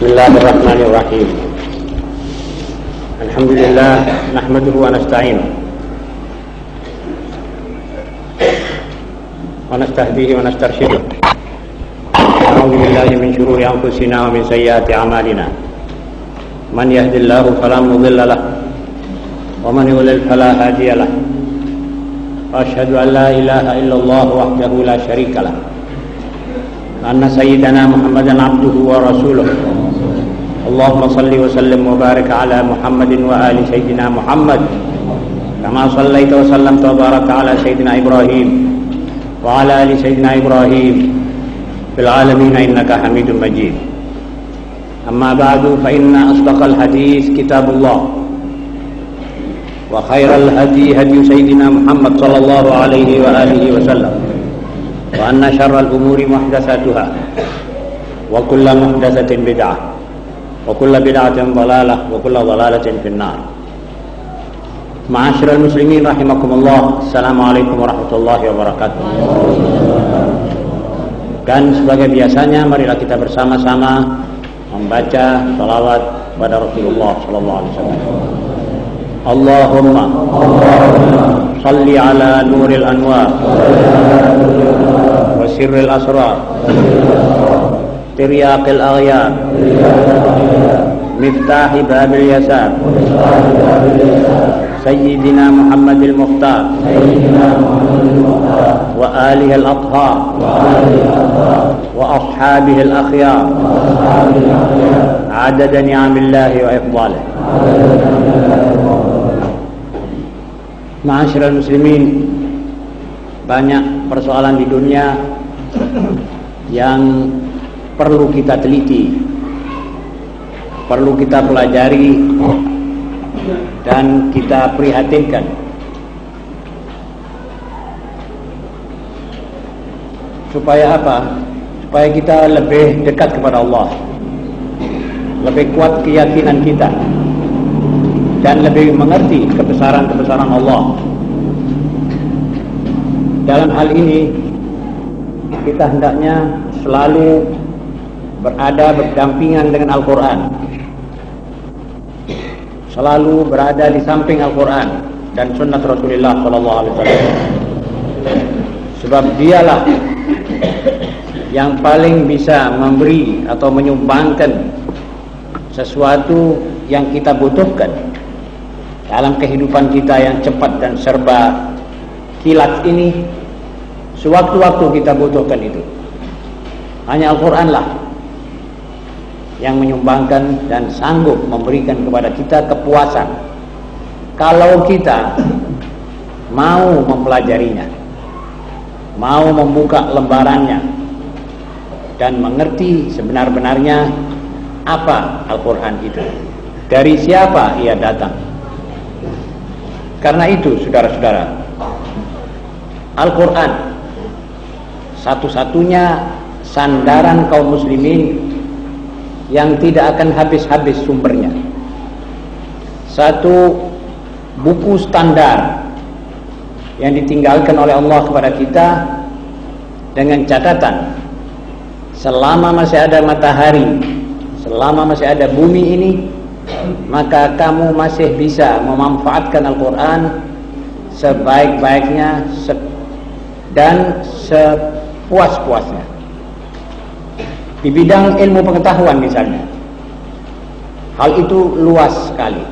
Bismillahirrahmanirrahim. Alhamdulillah nahmaduhu wa nasta'inuhu wa nastahdihi wa nastarshiduh. A'udzu billahi min shururi anfusina wa min sayyiati a'malina. Man yahdihillahu fala mudilla lahu wa man yudlil fala hadiya lahu. Asyhadu an la ilaha illallah wahdahu la syarika lah. Anna sayyidana Muhammadan abduhu wa rasuluh. Allahumma salli wa sallim wa barik ala Muhammadin wa ali sayyidina Muhammad kama sallaita wa sallamta wa baraka ala sayyidina Ibrahim wa ala ali sayyidina Ibrahim fil alamin innaka Hamidum Majid. Amma ba'du, fa inna asdaqal hadis kitabullah wa khairal hadi hadi sayyidina Muhammad sallallahu alaihi wa alihi wa sallam. Wa anna syarral umuri muhdatsatuha wa kullu muhdatsatin bid'ah wa kullu bid'atin dhalalah wa kullu dhalalatin finnar. Ma'asyiral muslimin rahimakumullah. Assalamualaikum warahmatullahi wabarakatuh. Dan sebagai biasanya, marilah kita bersama-sama membaca salawat kepada Rasulullah sallallahu alaihi wasallam. Allahumma salli ala nuril anwar wa sirril asrar tiryaqil aghyar miftahi babil yasar sayyidina Muhammadil Mukhtar wa alihi al-athhar wa ashabihi al-akhyar adada ni'amillahi wa ifdalihi. Ma'asyiral muslimin, banyak persoalan di dunia yang perlu kita teliti, perlu kita pelajari dan kita prihatinkan. Supaya apa? Supaya kita lebih dekat kepada Allah, lebih kuat keyakinan kita, dan lebih mengerti kebesaran-kebesaran Allah. Dalam hal ini kita hendaknya selalu berada berdampingan dengan Al-Quran, selalu berada di samping Al-Quran dan sunnah Rasulullah SAW. Sebab dialah yang paling bisa memberi atau menyumbangkan sesuatu yang kita butuhkan dalam kehidupan kita yang cepat dan serba kilat ini. Sewaktu-waktu kita butuhkan itu, hanya Al-Quran lah yang menyumbangkan dan sanggup memberikan kepada kita kepuasan kalau kita mau mempelajarinya, mau membuka lembarannya dan mengerti sebenar-benarnya apa Al-Quran itu, dari siapa ia datang. Karena itu, saudara-saudara, Al-Quran satu-satunya sandaran kaum muslimin yang tidak akan habis-habis sumbernya. Satu buku standar yang ditinggalkan oleh Allah kepada kita dengan catatan, selama masih ada matahari, selama masih ada bumi ini, maka kamu masih bisa memanfaatkan Al-Quran sebaik-baiknya dan sepuas-puasnya. Di bidang ilmu pengetahuan misalnya, hal itu luas sekali,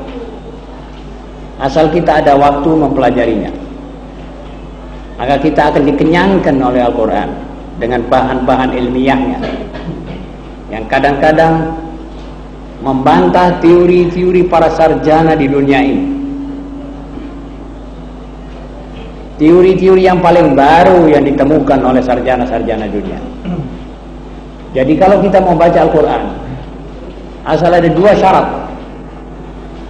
asal kita ada waktu mempelajarinya. Maka kita akan dikenyangkan oleh Al-Quran dengan bahan-bahan ilmiahnya yang kadang-kadang membantah teori-teori para sarjana di dunia ini, teori-teori yang paling baru yang ditemukan oleh sarjana-sarjana dunia. Jadi kalau kita mau baca Al-Quran, asal ada dua syarat: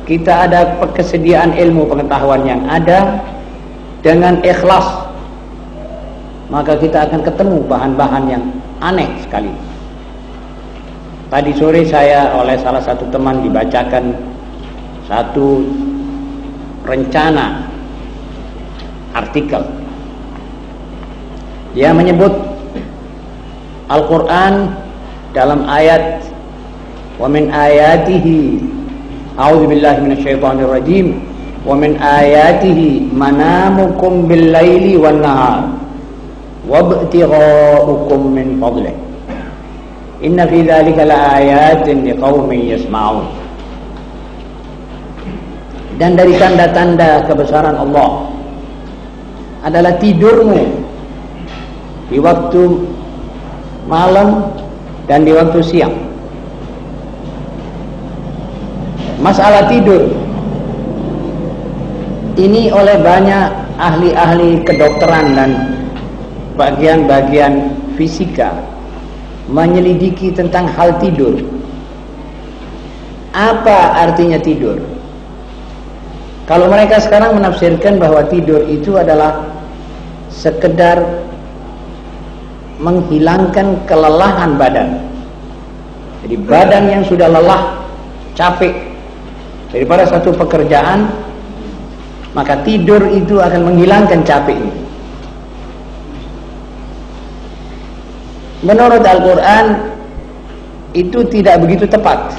kita ada kesediaan ilmu pengetahuan yang ada dengan ikhlas, maka kita akan ketemu bahan-bahan yang aneh sekali. Tadi sore saya oleh salah satu teman dibacakan satu rencana artikel. Dia menyebut Al-Quran dalam ayat wa min ayatihi a'udzubillahi minasyaitonir rajim wa min ayatihi manamukum bil laili wan nahar wabtigha'ukum min fadlih inna fi dzalika laayatin liqaumin yasma'un. Dan dari tanda-tanda kebesaran Allah adalah tidurmu di waktu malam dan di waktu siang. Masalah tidur ini oleh banyak ahli-ahli kedokteran dan bagian-bagian fisika menyelidiki tentang hal tidur. Apa artinya tidur? Kalau mereka sekarang menafsirkan bahwa tidur itu adalah sekedar menghilangkan kelelahan badan. Jadi badan yang sudah lelah, capek daripada satu pekerjaan, maka tidur itu akan menghilangkan capek ini. Menurut Al-Quran itu tidak begitu tepat.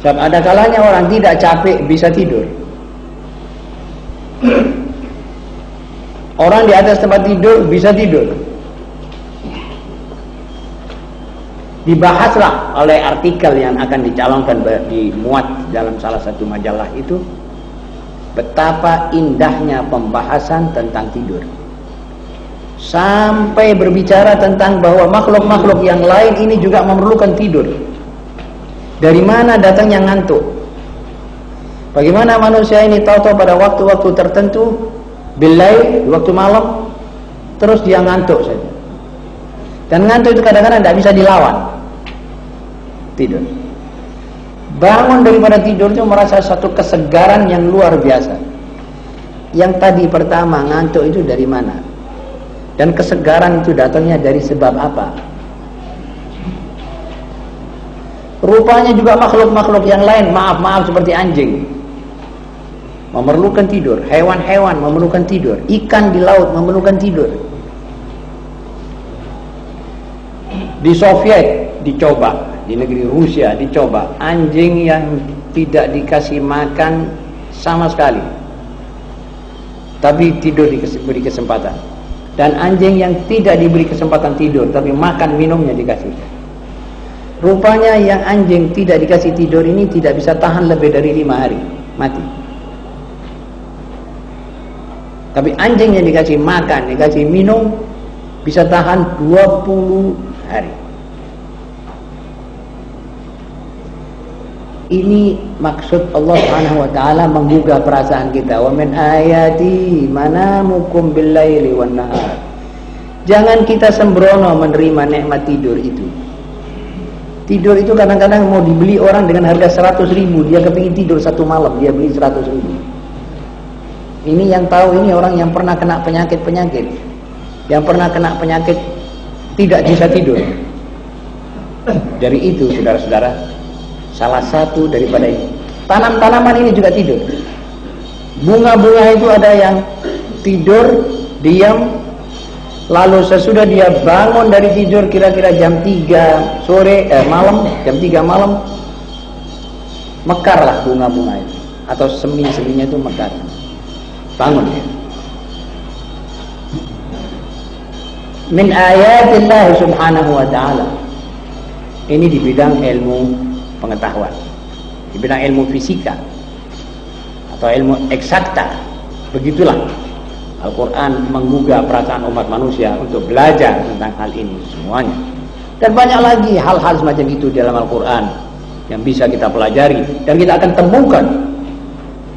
Sebab ada kalanya orang tidak capek bisa tidur. Orang di atas tempat tidur bisa tidur. Dibahaslah oleh artikel yang akan dicalonkan dimuat dalam salah satu majalah itu, betapa indahnya pembahasan tentang tidur. Sampai berbicara tentang bahwa makhluk-makhluk yang lain ini juga memerlukan tidur. Dari mana datangnya ngantuk? Bagaimana manusia ini tahu-tahu pada waktu-waktu tertentu, billail, waktu malam, terus dia ngantuk saja. Dan ngantuk itu kadang-kadang tidak bisa dilawan. Tidur. Bangun daripada tidur itu merasa satu kesegaran yang luar biasa. Yang tadi pertama, ngantuk itu dari mana? Dan kesegaran itu datangnya dari sebab apa? Rupanya juga makhluk-makhluk yang lain, maaf seperti anjing, memerlukan tidur. Hewan-hewan memerlukan tidur. Ikan di laut memerlukan tidur. Di Soviet dicoba, di negeri Rusia dicoba, anjing yang tidak dikasih makan sama sekali, tapi tidur diberi kesempatan. Dan anjing yang tidak diberi kesempatan tidur, tapi makan minumnya dikasih. Rupanya yang anjing tidak dikasih tidur ini tidak bisa tahan lebih dari 5 hari, mati. Tapi anjing yang dikasih makan, dikasih minum, bisa tahan 20 hari. Ini maksud Allah Subhanahu wa taala menggugah perasaan kita. Wa min ayati manamukum bil laili wan nahar. Jangan kita sembrono menerima nikmat tidur itu. Tidur itu kadang-kadang mau dibeli orang dengan harga 100.000, dia kepingin tidur satu malam, dia beli 100.000. Ini yang tahu, ini orang yang pernah kena penyakit-penyakit, yang pernah kena penyakit tidak bisa tidur. Dari itu, saudara-saudara, salah satu daripada ini, tanaman ini juga tidur. Bunga-bunga itu ada yang tidur, diam, lalu sesudah dia bangun dari tidur kira-kira jam 3 sore, malam, jam 3 malam, mekarlah bunga-bunga itu, atau semi-seminya itu mekar, bangun ya. Min ayatillah subhanahu wa ta'ala. Ini di bidang ilmu pengetahuan, di bidang ilmu fisika atau ilmu eksakta. Begitulah Al-Quran menggugah perasaan umat manusia untuk belajar tentang hal ini semuanya. Dan banyak lagi hal-hal semacam itu dalam Al-Quran yang bisa kita pelajari, dan kita akan temukan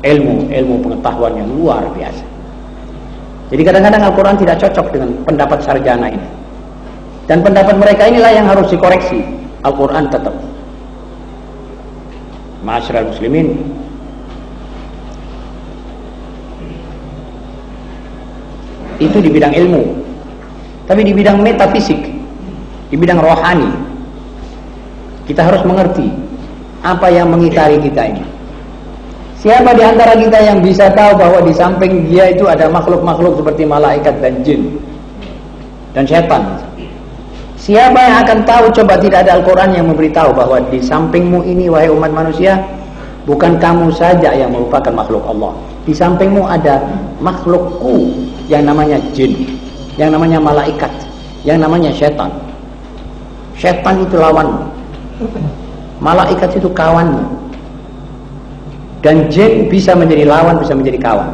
ilmu pengetahuan yang luar biasa. Jadi kadang-kadang Al-Quran tidak cocok dengan pendapat sarjana ini, dan pendapat mereka inilah yang harus dikoreksi. Al-Quran tetap. Ma'asyiral muslimin, itu di bidang ilmu. Tapi di bidang metafisik, di bidang rohani, kita harus mengerti apa yang mengitari kita ini. Siapa di antara kita yang bisa tahu bahwa di samping dia itu ada makhluk-makhluk seperti malaikat dan jin dan setan? Siapa yang akan tahu? Coba tidak ada Al-Quran yang memberitahu bahwa di sampingmu ini, wahai umat manusia, bukan kamu saja yang merupakan makhluk Allah. Di sampingmu ada makhlukku yang namanya jin, yang namanya malaikat, yang namanya setan. Setan itu lawanmu, malaikat itu kawanmu, dan jin bisa menjadi lawan, bisa menjadi kawan.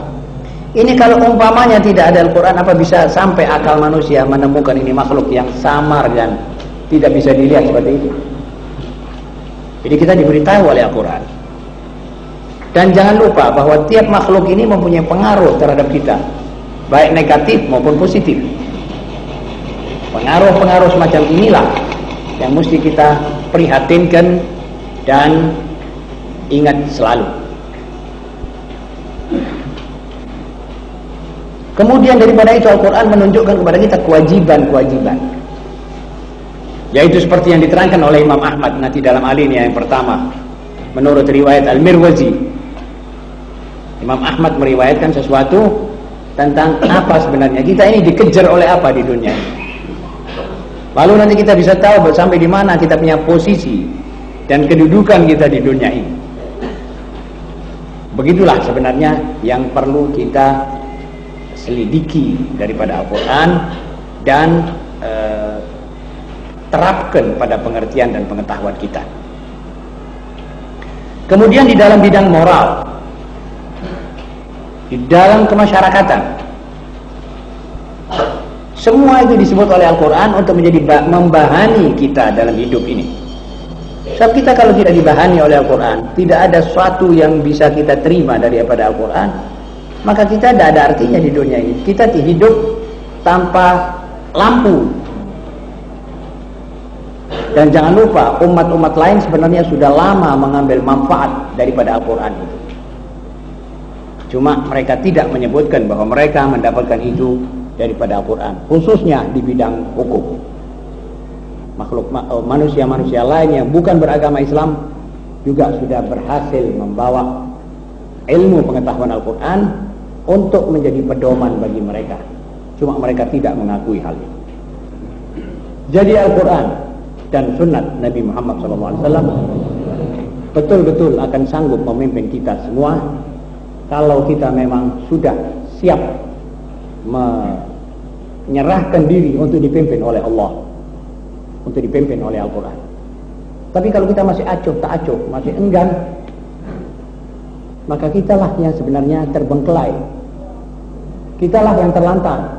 Ini kalau umpamanya tidak ada Al-Quran, apa bisa sampai akal manusia menemukan ini makhluk yang samar dan tidak bisa dilihat seperti itu? Jadi kita diberitahu oleh Al-Quran. Dan jangan lupa bahwa tiap makhluk ini mempunyai pengaruh terhadap kita, baik negatif maupun positif. Pengaruh-pengaruh semacam inilah yang mesti kita prihatinkan dan ingat selalu. Kemudian daripada itu Al-Quran menunjukkan kepada kita kewajiban-kewajiban, yaitu seperti yang diterangkan oleh Imam Ahmad nanti dalam alinea yang pertama menurut riwayat Al-Mirwazi. Imam Ahmad meriwayatkan sesuatu tentang apa sebenarnya kita ini dikejar oleh apa di dunia ini. Lalu nanti kita bisa tahu sampai di mana kita punya posisi dan kedudukan kita di dunia ini. Begitulah sebenarnya yang perlu kita selidiki daripada Al-Quran dan terapkan pada pengertian dan pengetahuan kita. Kemudian di dalam bidang moral, di dalam kemasyarakatan, semua itu disebut oleh Al-Quran untuk menjadi membahani kita dalam hidup ini. Sebab kita kalau tidak dibahani oleh Al-Quran, tidak ada sesuatu yang bisa kita terima daripada Al-Quran, maka kita tidak ada artinya di dunia ini. Kita hidup tanpa lampu. Dan jangan lupa, umat-umat lain sebenarnya sudah lama mengambil manfaat daripada Al-Quran itu. Cuma mereka tidak menyebutkan bahwa mereka mendapatkan itu daripada Al-Quran, khususnya di bidang hukum. Manusia-manusia lain yang bukan beragama Islam juga sudah berhasil membawa ilmu pengetahuan Al-Quran untuk menjadi pedoman bagi mereka. Cuma mereka tidak mengakui hal itu. Jadi Al-Quran dan sunnat Nabi Muhammad SAW betul-betul akan sanggup memimpin kita semua kalau kita memang sudah siap menyerahkan diri untuk dipimpin oleh Allah, untuk dipimpin oleh Al-Quran. Tapi kalau kita masih acuh tak acuh, masih enggan, maka kitalah yang sebenarnya terbengkelai, kitalah yang terlantar.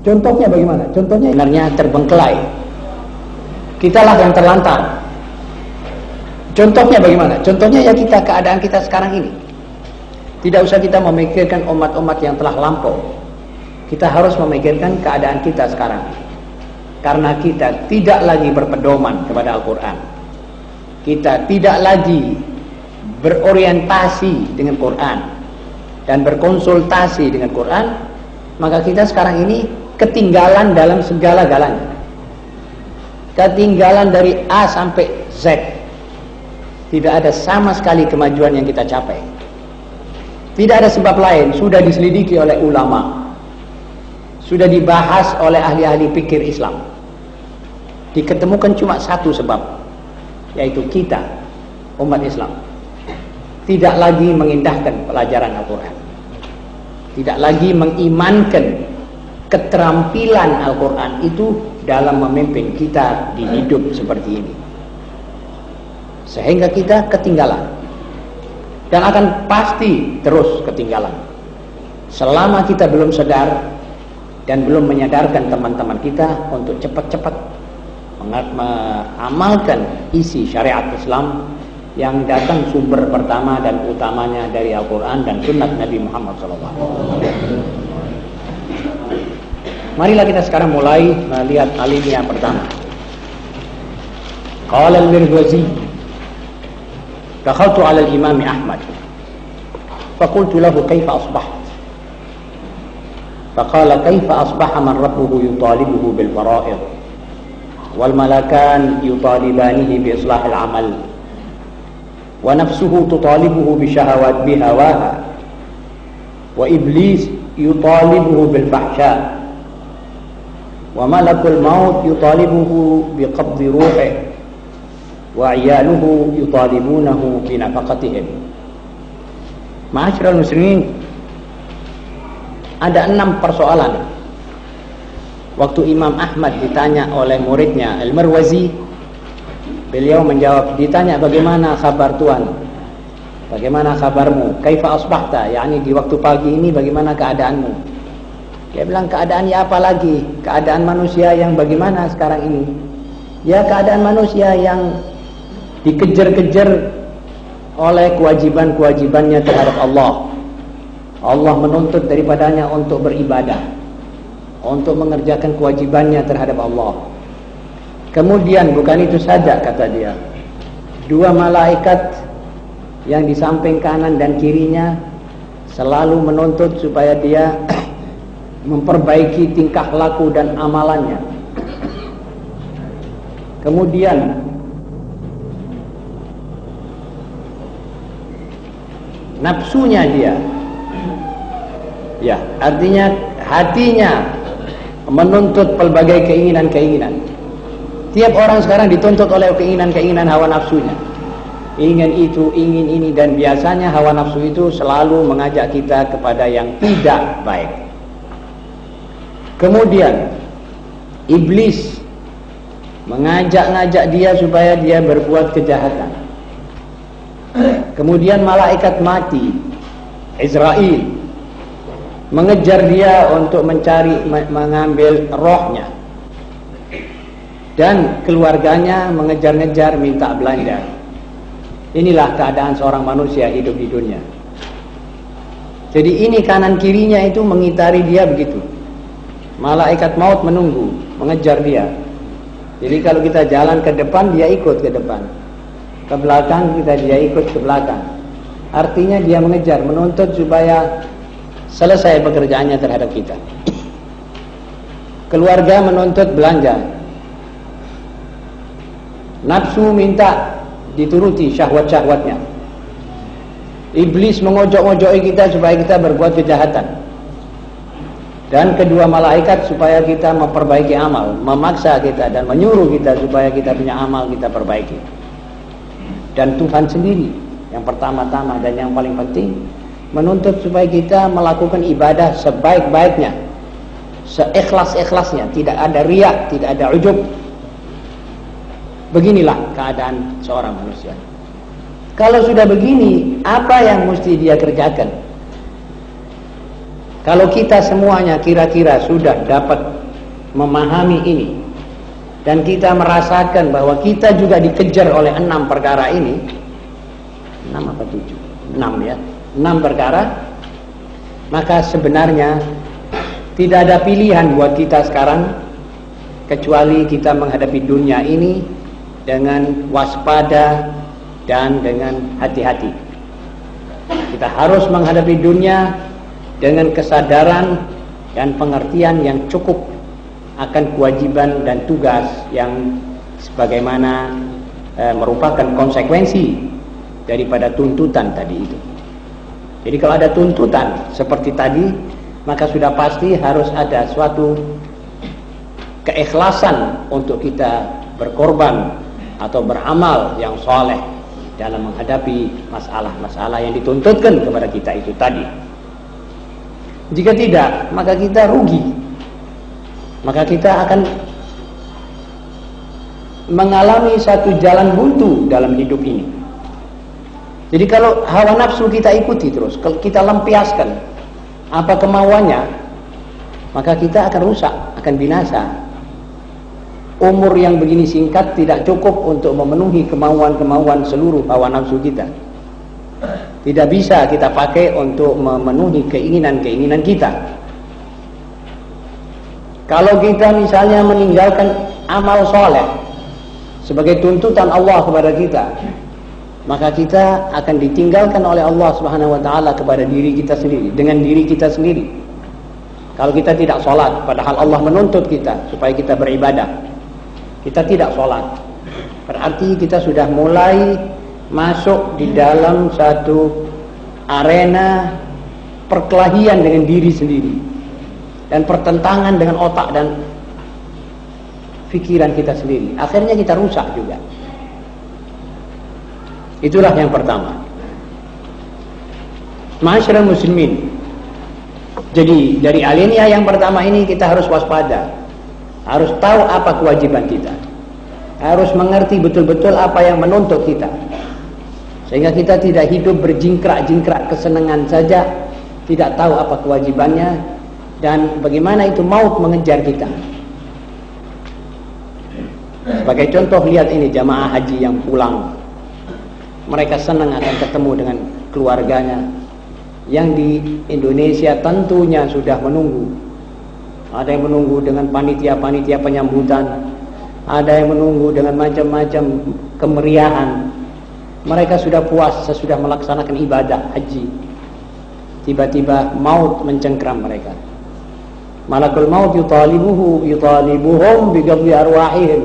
Contohnya bagaimana? Contohnya sebenarnya terbengkelai, kitalah yang terlantar. Contohnya bagaimana? Contohnya ya kita, keadaan kita sekarang ini. Tidak usah kita memikirkan umat-umat yang telah lampau, kita harus memikirkan keadaan kita sekarang. Karena kita tidak lagi berpedoman kepada Al-Quran, kita tidak lagi berorientasi dengan Quran dan berkonsultasi dengan Quran, maka kita sekarang ini ketinggalan dalam segala-galanya. Ketinggalan dari A sampai Z. Tidak ada sama sekali kemajuan yang kita capai. Tidak ada sebab lain, sudah diselidiki oleh ulama, sudah dibahas oleh ahli-ahli pikir Islam. Diketemukan cuma satu sebab, yaitu kita, umat Islam, tidak lagi mengindahkan pelajaran Al-Quran, tidak lagi mengimankan keterampilan Al-Quran itu dalam memimpin kita di hidup seperti ini, sehingga kita ketinggalan dan akan pasti terus ketinggalan selama kita belum sadar dan belum menyadarkan teman-teman kita untuk cepat-cepat mengamalkan isi syariat Islam yang datang sumber pertama dan utamanya dari Al-Quran dan sunnat Nabi Muhammad SAW. Marilah kita sekarang mulai melihat alinea pertama. Qala al-Mirwazi, dakhaltu ala al-Imam Ahmad faqultu lahu kaifa asbaht, faqala kaifa asbaha man rabbuhu yutalibuhu bil fara'id wal malakan yutalibanihi bi islahil amal wa nafsuhu tutalibuhu bi syahawat bihawaha wa iblis yutalibuhu bil fahsya wa malakul maut yutalibuhu biqabdi ruhih wa iyaluhu yutalibunahu binafaqatihim. Ma'asyiral muslimin, ada 6 persoalan. Waktu Imam Ahmad ditanya oleh muridnya Al-Marwazi, beliau menjawab, ditanya bagaimana kabar Tuhan, bagaimana kabarmu, kaifa asbahta, yakni di waktu pagi ini bagaimana keadaanmu. Dia bilang, keadaannya apa lagi, keadaan manusia yang bagaimana sekarang ini? Ya, keadaan manusia yang dikejar-kejar oleh kewajiban-kewajibannya terhadap Allah. Allah menuntut daripadanya untuk beribadah, untuk mengerjakan kewajibannya terhadap Allah. Kemudian bukan itu saja, kata dia, 2 malaikat yang di samping kanan dan kirinya selalu menuntut supaya dia memperbaiki tingkah laku dan amalannya. Kemudian nafsunya dia, ya, artinya hatinya menuntut pelbagai keinginan-keinginan. Tiap orang sekarang dituntut oleh keinginan-keinginan hawa nafsunya. Ingin itu, ingin ini, dan biasanya hawa nafsu itu selalu mengajak kita kepada yang tidak baik. Kemudian iblis mengajak-ngajak dia supaya dia berbuat kejahatan. Kemudian malaikat mati, Israel, mengejar dia untuk mencari, mengambil rohnya. Dan keluarganya mengejar-ngejar minta belanja. Inilah keadaan seorang manusia hidup di dunia. Jadi ini kanan kirinya itu mengitari dia begitu. Malaikat maut menunggu, mengejar dia. Jadi kalau kita jalan ke depan, dia ikut ke depan. Ke belakang, dia ikut ke belakang. Artinya dia mengejar, menuntut supaya selesai pekerjaannya terhadap kita. Keluarga menuntut belanja. Nafsu minta dituruti syahwat-syahwatnya. Iblis mengojok-ojoki kita supaya kita berbuat kejahatan. Dan kedua malaikat supaya kita memperbaiki amal, memaksa kita dan menyuruh kita supaya kita punya amal kita perbaiki. Dan Tuhan sendiri yang pertama-tama dan yang paling penting menuntut supaya kita melakukan ibadah sebaik-baiknya, seikhlas-ikhlasnya, tidak ada riya, tidak ada ujub. Beginilah keadaan seorang manusia. Kalau sudah begini, apa yang mesti dia kerjakan? Kalau kita semuanya kira-kira sudah dapat memahami ini, dan kita merasakan bahwa kita juga dikejar oleh 6 perkara ini, 6 apa 7? 6 ya, 6 perkara, maka sebenarnya tidak ada pilihan buat kita sekarang kecuali kita menghadapi dunia ini dengan waspada dan dengan hati-hati. Kita harus menghadapi dunia dengan kesadaran dan pengertian yang cukup akan kewajiban dan tugas yang sebagaimana merupakan konsekuensi daripada tuntutan tadi itu. Jadi kalau ada tuntutan seperti tadi, maka sudah pasti harus ada suatu keikhlasan untuk kita berkorban atau beramal yang soleh dalam menghadapi masalah-masalah yang dituntutkan kepada kita itu tadi. Jika tidak, maka kita rugi. Maka kita akan mengalami satu jalan buntu dalam hidup ini. Jadi kalau hawa nafsu kita ikuti terus, kalau kita lempiaskan apa kemauannya, maka kita akan rusak, akan binasa. Umur yang begini singkat tidak cukup untuk memenuhi kemauan-kemauan seluruh hawa nafsu kita. Tidak bisa kita pakai untuk memenuhi keinginan-keinginan kita. Kalau kita misalnya meninggalkan amal soleh sebagai tuntutan Allah kepada kita, maka kita akan ditinggalkan oleh Allah Subhanahu wa taala kepada diri kita sendiri, dengan diri kita sendiri. Kalau kita tidak sholat, padahal Allah menuntut kita supaya kita beribadah, kita tidak sholat, berarti kita sudah mulai masuk di dalam satu arena perkelahian dengan diri sendiri dan pertentangan dengan otak dan pikiran kita sendiri. Akhirnya kita rusak juga. Itulah yang pertama. Ma'asyiral muslimin. Jadi dari alinea yang pertama ini kita harus waspada. Harus tahu apa kewajiban kita. Harus mengerti betul-betul apa yang menuntut kita. Sehingga kita tidak hidup berjingkrak-jingkrak kesenangan saja, tidak tahu apa kewajibannya dan bagaimana itu maut mengejar kita. Sebagai contoh, lihat ini jamaah haji yang pulang. Mereka senang akan ketemu dengan keluarganya. Yang di Indonesia tentunya sudah menunggu. Ada yang menunggu dengan panitia-panitia penyambutan. Ada yang menunggu dengan macam-macam kemeriahan. Mereka sudah puas sesudah melaksanakan ibadah haji. Tiba-tiba maut mencengkram mereka. Malakul maut yutalibuhum biqabdi arwahihim.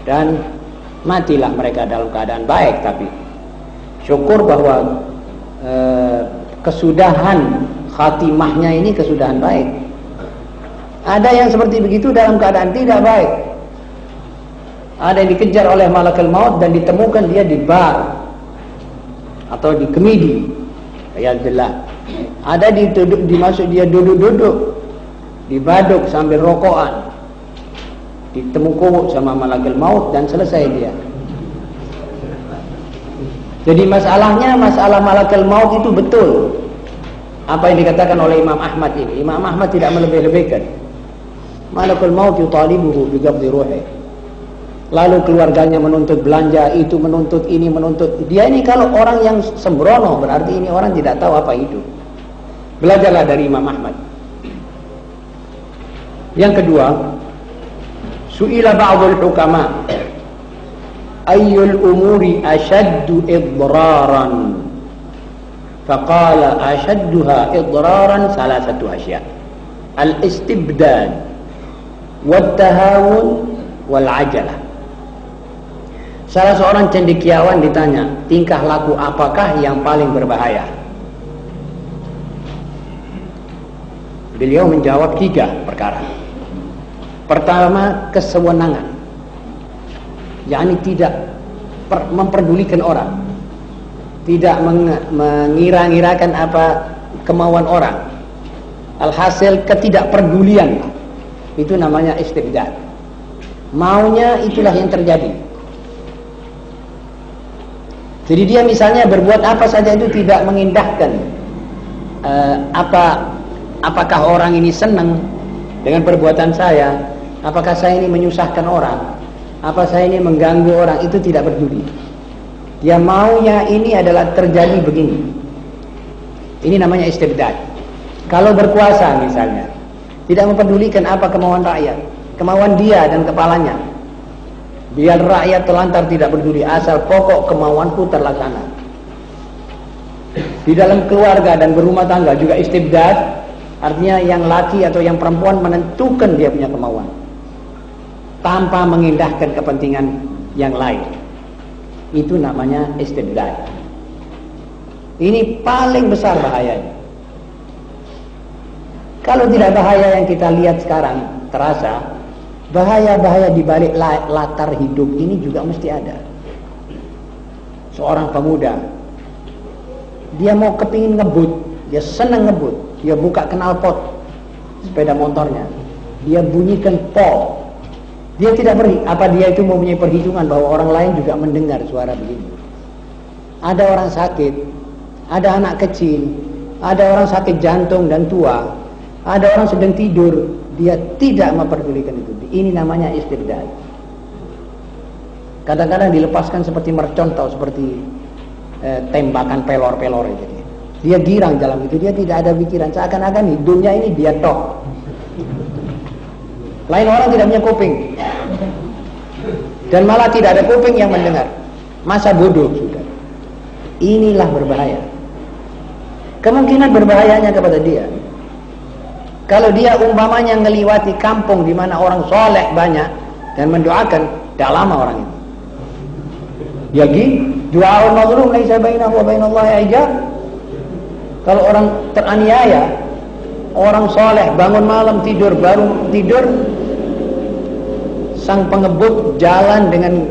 Dan matilah mereka dalam keadaan baik, tapi syukur bahwa kesudahan khatimahnya ini kesudahan baik. Ada yang seperti begitu dalam keadaan tidak baik. Ada yang dikejar oleh malakul maut dan ditemukan dia di bar atau di kemidi. Ayatullah. Ada dimasuk dia duduk-duduk di baduk sambil rokokan. Ditemukuk sama malakul maut dan selesai dia. Jadi masalahnya, masalah malakul maut itu betul. Apa yang dikatakan oleh Imam Ahmad ini. Imam Ahmad tidak melebih-lebihkan. Malakul maut yutalibuhu biqabdi ruhi. Lalu keluarganya menuntut belanja, itu menuntut ini, menuntut. Dia ini kalau orang yang sembrono, berarti ini orang tidak tahu apa itu. Belajarlah dari Imam Ahmad. Yang kedua, su'ila ba'dul hukama ayyul umuri ashaddu idraran, faqala ashadduha idraran salasatu asya, al-istibdad wat-tahawun wal-ajalah. Salah seorang cendekiawan ditanya, tingkah laku apakah yang paling berbahaya? Beliau menjawab 3 perkara. Pertama, kesewenangan. yakni tidak memperdulikan orang, tidak mengira-ngirakan apa kemauan orang. Alhasil ketidakpedulian, itu namanya istibdad. Maunya itulah yang terjadi. Jadi dia misalnya berbuat apa saja itu tidak mengindahkan apakah orang ini senang dengan perbuatan saya, apakah saya ini menyusahkan orang, apa saya ini mengganggu orang, itu tidak peduli. Dia maunya ini adalah terjadi begini. Ini namanya istibdad. Kalau berkuasa misalnya, tidak mempedulikan apa kemauan rakyat, kemauan dia dan kepalanya. Biar rakyat telantar tidak peduli, asal pokok kemauanku terlaksana. Di dalam keluarga dan berumah tangga juga istibdad, artinya yang laki atau yang perempuan menentukan dia punya kemauan tanpa mengindahkan kepentingan yang lain. Itu namanya istibdad. Ini paling besar bahayanya. Kalau tidak bahaya yang kita lihat sekarang terasa, bahaya-bahaya di balik latar hidup ini juga mesti ada. Seorang pemuda, dia mau kepingin ngebut, dia senang ngebut, dia buka knalpot sepeda motornya, dia bunyikan pol. Dia tidak apa dia itu mempunyai perhitungan bahwa orang lain juga mendengar suara begini. Ada orang sakit, ada anak kecil, ada orang sakit jantung dan tua, ada orang sedang tidur, dia tidak memperdulikan itu. Ini namanya istibdad. Kadang-kadang dilepaskan seperti mercontoh, seperti tembakan pelor-pelor itu. Dia girang dalam itu, dia tidak ada pikiran, seakan-akan hidupnya ini dia tok. Lain orang tidak punya kuping, dan malah tidak ada kuping yang mendengar. Masa bodoh sudah. Inilah berbahaya. Kemungkinan berbahayanya kepada dia, kalau dia umpamanya ngeliwati kampung di mana orang soleh banyak dan mendoakan, tidak lama orang itu. Dia du'aul mazlum laisa bainahu wa bainallahi hijab. Kalau orang teraniaya, orang soleh bangun malam tidur, baru tidur sang pengebut jalan dengan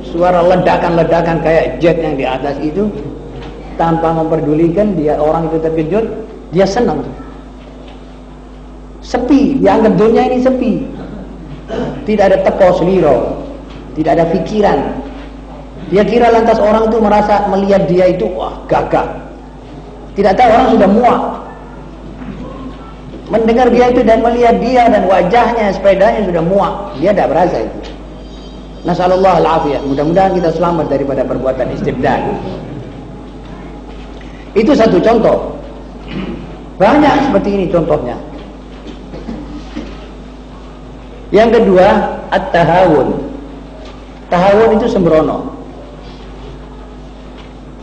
suara ledakan-ledakan kayak jet yang di atas itu, tanpa memperdulikan dia orang itu terkejut, dia senang. Sepi, dianggap dunia ini sepi. Tidak ada teko seliro, tidak ada pikiran. Dia kira lantas orang itu merasa melihat dia itu wah gagah. Tidak tahu orang sudah muak mendengar dia itu dan melihat dia dan wajahnya, sepedanya sudah muak. Dia tidak berasa itu. Nasallallahu al-afiyah. Mudah-mudahan kita selamat daripada perbuatan istibdad. Itu satu contoh. Banyak seperti ini contohnya. Yang kedua, at-tahawun. Tahawun itu sembrono.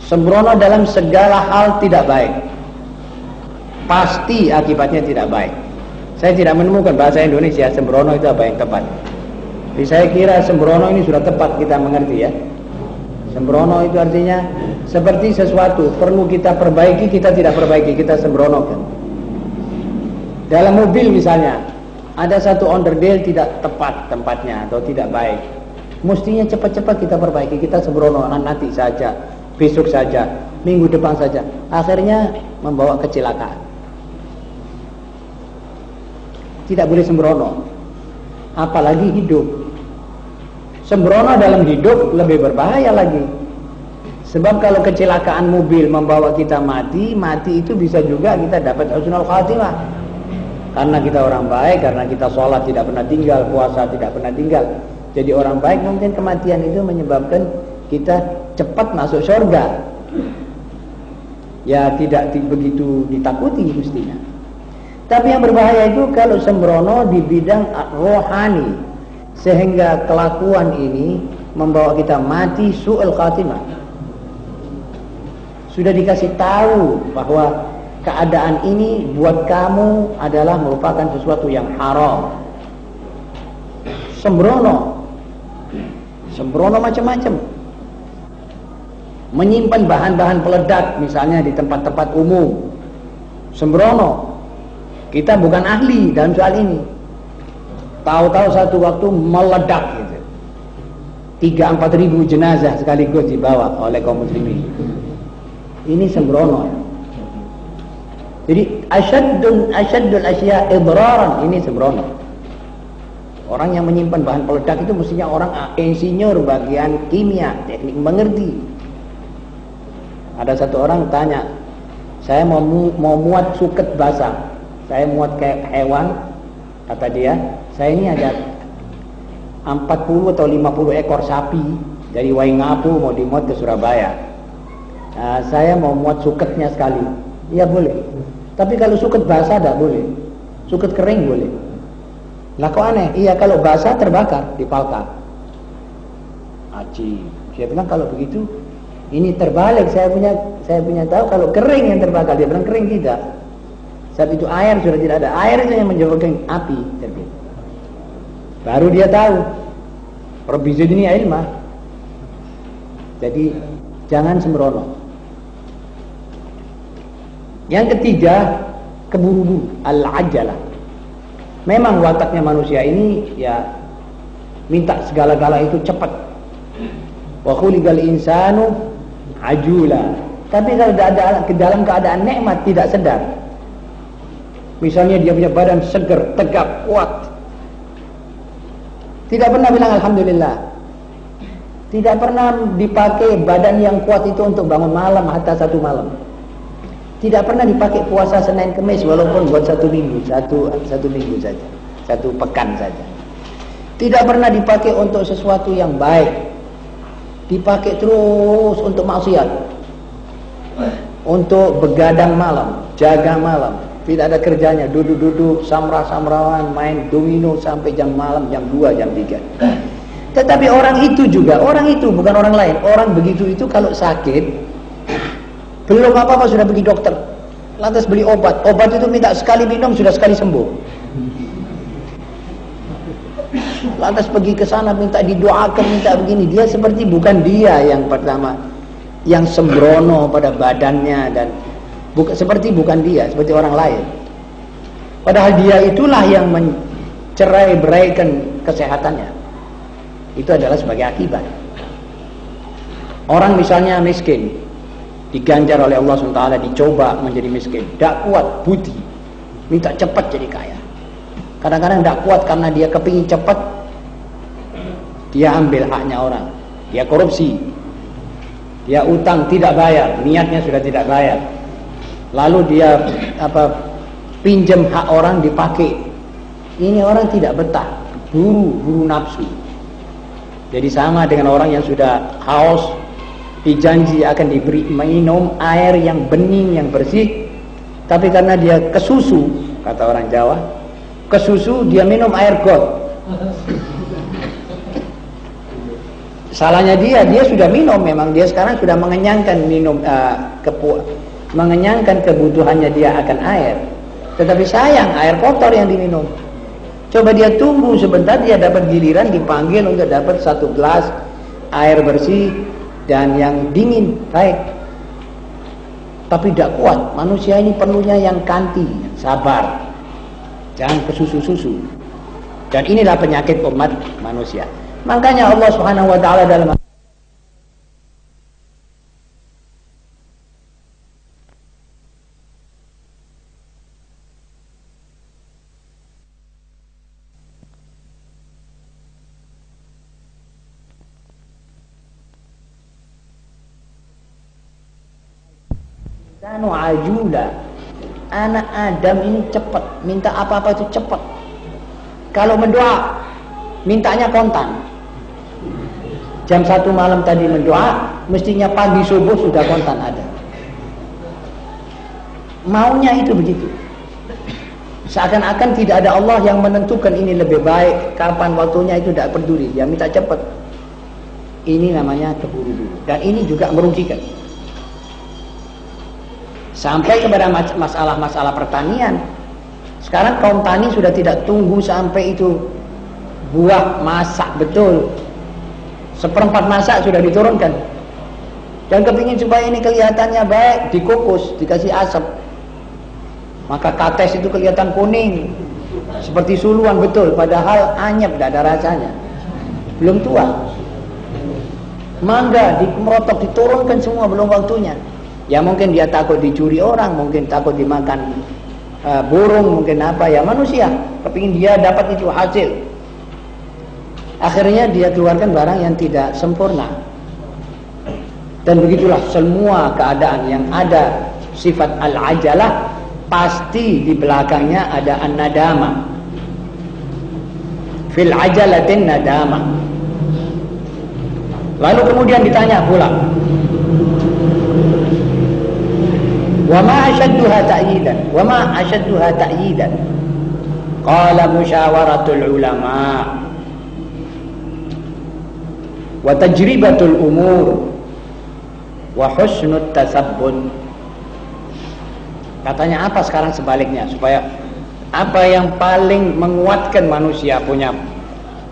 Sembrono dalam segala hal tidak baik. Pasti akibatnya tidak baik. Saya tidak menemukan bahasa Indonesia sembrono itu apa yang tepat. Jadi saya kira sembrono ini sudah tepat kita mengerti ya. Sembrono itu artinya seperti sesuatu perlu kita perbaiki, kita tidak perbaiki, kita sembronokan. Dalam mobil misalnya, ada satu onderdel tidak tepat tempatnya atau tidak baik. Mestinya cepat-cepat kita perbaiki, kita sembrono, nanti saja, besok saja, minggu depan saja. Akhirnya membawa kecelakaan. Tidak boleh sembrono, apalagi hidup. Sembrono dalam hidup lebih berbahaya lagi. Sebab kalau kecelakaan mobil membawa kita mati, mati itu bisa juga kita dapat husnul khatimah. Karena kita orang baik, karena kita sholat tidak pernah tinggal, puasa tidak pernah tinggal. Jadi orang baik, mungkin kematian itu menyebabkan kita cepat masuk surga. Ya tidak begitu ditakuti mestinya. Tapi yang berbahaya itu kalau sembrono di bidang rohani, sehingga kelakuan ini membawa kita mati su'ul khatimah. Sudah dikasih tahu bahwa keadaan ini buat kamu adalah merupakan sesuatu yang haram. Sembrono macam-macam. Menyimpan bahan-bahan peledak misalnya di tempat-tempat umum. Sembrono. Kita bukan ahli dalam soal ini. Tahu-tahu satu waktu meledak gitu. 3-4 ribu jenazah sekaligus dibawa oleh kaum muslimin. Ini sembrono. Jadi asyaddul asya idraran, ini sembrono. Orang yang menyimpan bahan peledak itu mestinya orang insinyur bagian kimia, teknik mengerti. Ada satu orang tanya, saya mau muat suket basah. Saya muat kayak hewan, kata dia. Saya ini ada 40 atau 50 ekor sapi dari Waingapu mau dimuat ke Surabaya. Saya mau muat suketnya sekali. Iya boleh. Tapi kalau suket basah tidak boleh. Suket kering boleh. Lah kok aneh? Iya kalau basah terbakar, dipalkan. Aji. Saya bilang kalau begitu ini terbalik. Saya punya tahu kalau kering yang terbakar. Dia bilang kering tidak. Saat itu air sudah tidak ada. Air itu yang menyebabkan api terbit. Baru dia tahu. Rabbi zidni ilma. Jadi jangan sembrono. Yang ketiga, keburu-buru, al-ajalah. Memang wataknya manusia ini ya minta segala-gala itu cepat. Wa khuliqal insanu ajula. Tapi kalau ada dalam keadaan nikmat tidak sedar. Misalnya dia punya badan segar, tegap, kuat. Tidak pernah bilang alhamdulillah. Tidak pernah dipakai badan yang kuat itu untuk bangun malam hatta 1 malam. Tidak pernah dipakai puasa Senin Kemis walaupun buat 1 minggu, satu minggu saja, 1 pekan saja. Tidak pernah dipakai untuk sesuatu yang baik. Dipakai terus untuk maksiat. Untuk begadang malam, jaga malam. Tidak ada kerjanya, duduk-duduk, samra-samrawan, main domino sampai jam malam, jam 2, jam 3. Tetapi orang itu juga, orang itu bukan orang lain. Orang begitu itu kalau sakit, belum apa-apa sudah pergi dokter. Lantas beli obat. Obat itu minta sekali minum sudah sekali sembuh. Lantas pergi ke sana minta didoakan, minta begini. Dia seperti bukan dia yang pertama, yang sembrono pada badannya dan bukan dia, seperti orang lain. Padahal dia itulah yang mencerai-beraikan kesehatannya. Itu adalah sebagai akibat. Orang misalnya miskin, diganjar oleh Allah SWT, dicoba menjadi miskin, tidak kuat budi, minta cepat jadi kaya. Kadang-kadang tidak kuat karena dia kepingin cepat, dia ambil haknya orang, dia korupsi, dia utang tidak bayar, niatnya sudah tidak bayar, lalu dia pinjam hak orang dipakai. Ini orang tidak betah, buru nafsu. Jadi sama dengan orang yang sudah haus, dijanji akan diberi minum air yang bening, yang bersih, tapi karena dia kesusu, kata orang Jawa, kesusu, dia minum air got. Salahnya dia sudah minum, memang dia sekarang sudah mengenyangkan mengenyangkan kebutuhannya dia akan air, tetapi sayang air kotor yang diminum. Coba dia tunggu sebentar, dia dapat giliran dipanggil untuk dapat 1 gelas air bersih dan yang dingin, baik. Tapi tidak kuat. Manusia ini perlunya yang kanti, sabar, jangan kesusu-susu. Dan inilah penyakit umat manusia. Makanya Allah Subhanahu wa taala dalam ajula. Anak Adam ini cepat, minta apa-apa itu cepat. Kalau mendoa, mintanya kontan. Jam 1 malam tadi mendoa, mestinya pagi subuh sudah kontan ada. Maunya itu begitu. Seakan-akan tidak ada Allah yang menentukan ini lebih baik, kapan waktunya, itu tidak peduli. Dia minta cepat. Ini namanya terburu-buru. Dan ini juga merugikan. Sampai kepada masalah-masalah pertanian. Sekarang kaum tani sudah tidak tunggu sampai itu buah masak betul, 1/4 masak sudah diturunkan. Dan kepingin supaya ini kelihatannya baik, dikukus, dikasih asap, maka kates itu kelihatan kuning seperti suluan betul, padahal anyep, tidak ada rasanya, belum tua. Mangga dikemerotok, diturunkan semua, belum waktunya. Ya mungkin dia takut dicuri orang, mungkin takut dimakan burung, mungkin apa ya, manusia kepingin dia dapat itu hasil. Akhirnya dia keluarkan barang yang tidak sempurna. Dan begitulah semua keadaan yang ada sifat al-ajalah, pasti di belakangnya ada an-nadama. Fil ajalatin nadama. Lalu kemudian ditanya pula, wa ma ashadduha ta'yidan, wa ma ashadduha ta'yidan. Qala musyawaratul ulama wa tajribatul umur wa husnut tasabbun. Katanya apa sekarang sebaliknya, supaya apa yang paling menguatkan manusia punya